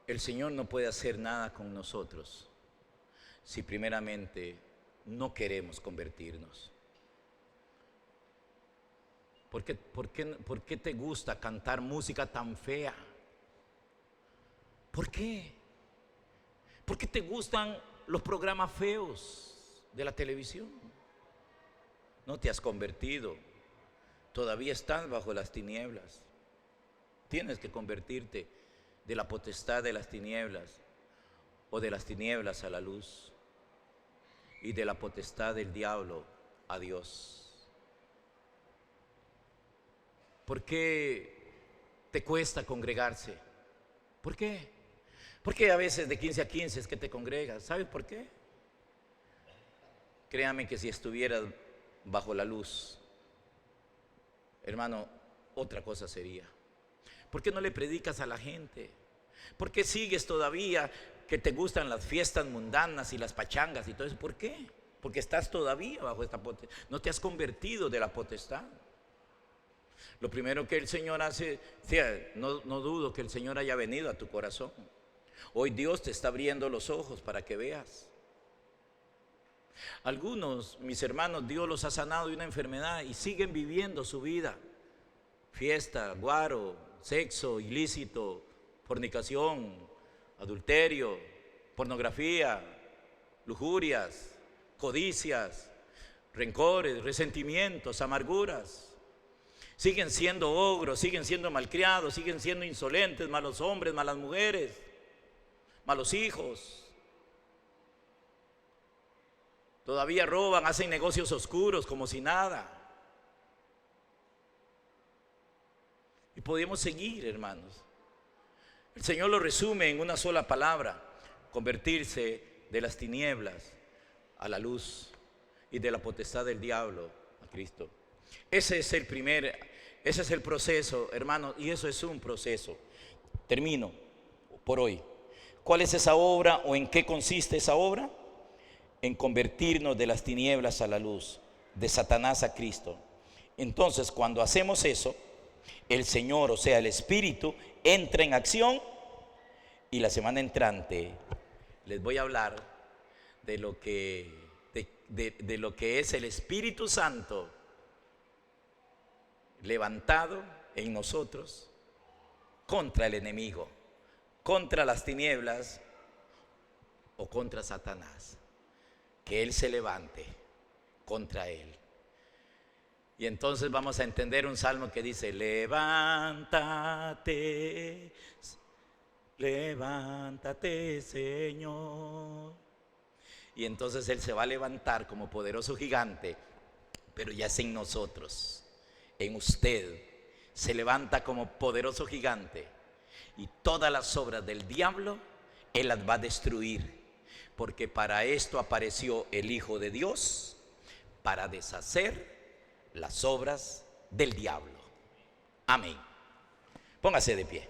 el Señor no puede hacer nada con nosotros si primeramente no queremos convertirnos. ¿Por qué te gusta cantar música tan fea? ¿Por qué? ¿Por qué te gustan los programas feos de la televisión? No te has convertido. Todavía estás bajo las tinieblas. Tienes que convertirte de la potestad de las tinieblas o de las tinieblas a la luz y de la potestad del diablo a Dios. ¿Por qué te cuesta congregarse? ¿Por qué? Porque a veces de 15 a 15 es que te congregas. ¿Sabes por qué? Créame que si estuvieras bajo la luz, hermano, otra cosa sería. ¿Por qué no le predicas a la gente? ¿Por qué sigues todavía que te gustan las fiestas mundanas y las pachangas y todo eso? ¿Por qué? Porque estás todavía bajo esta potestad. No te has convertido de la potestad. Lo primero que el Señor hace, no dudo que el Señor haya venido a tu corazón. Hoy Dios te está abriendo los ojos para que veas. Algunos, mis hermanos, Dios los ha sanado de una enfermedad y siguen viviendo su vida. Fiesta, guaro, sexo ilícito, fornicación, adulterio, pornografía, lujurias, codicias, rencores, resentimientos, amarguras. Siguen siendo ogros, siguen siendo malcriados, siguen siendo insolentes, malos hombres, malas mujeres, malos hijos. Todavía roban, hacen negocios oscuros como si nada. Y podemos seguir, hermanos. El Señor lo resume en una sola palabra: convertirse de las tinieblas a la luz y de la potestad del diablo a Cristo. Ese es el proceso, hermanos, y eso es un proceso. Termino por hoy. ¿Cuál es esa obra o en qué consiste esa obra? En convertirnos de las tinieblas a la luz, de Satanás a Cristo. Entonces, cuando hacemos eso, el Señor, o sea, el Espíritu, entra en acción. Y la semana entrante les voy a hablar de lo que es el Espíritu Santo levantado en nosotros contra el enemigo, contra las tinieblas o contra Satanás. Que Él se levante contra él. Y entonces vamos a entender un salmo que dice: levántate, levántate, Señor. Y entonces Él se va a levantar como poderoso gigante, pero ya es en nosotros, en usted. Se levanta como poderoso gigante y todas las obras del diablo Él las va a destruir, porque para esto apareció el Hijo de Dios, para deshacer las obras del diablo. Amén. Póngase de pie.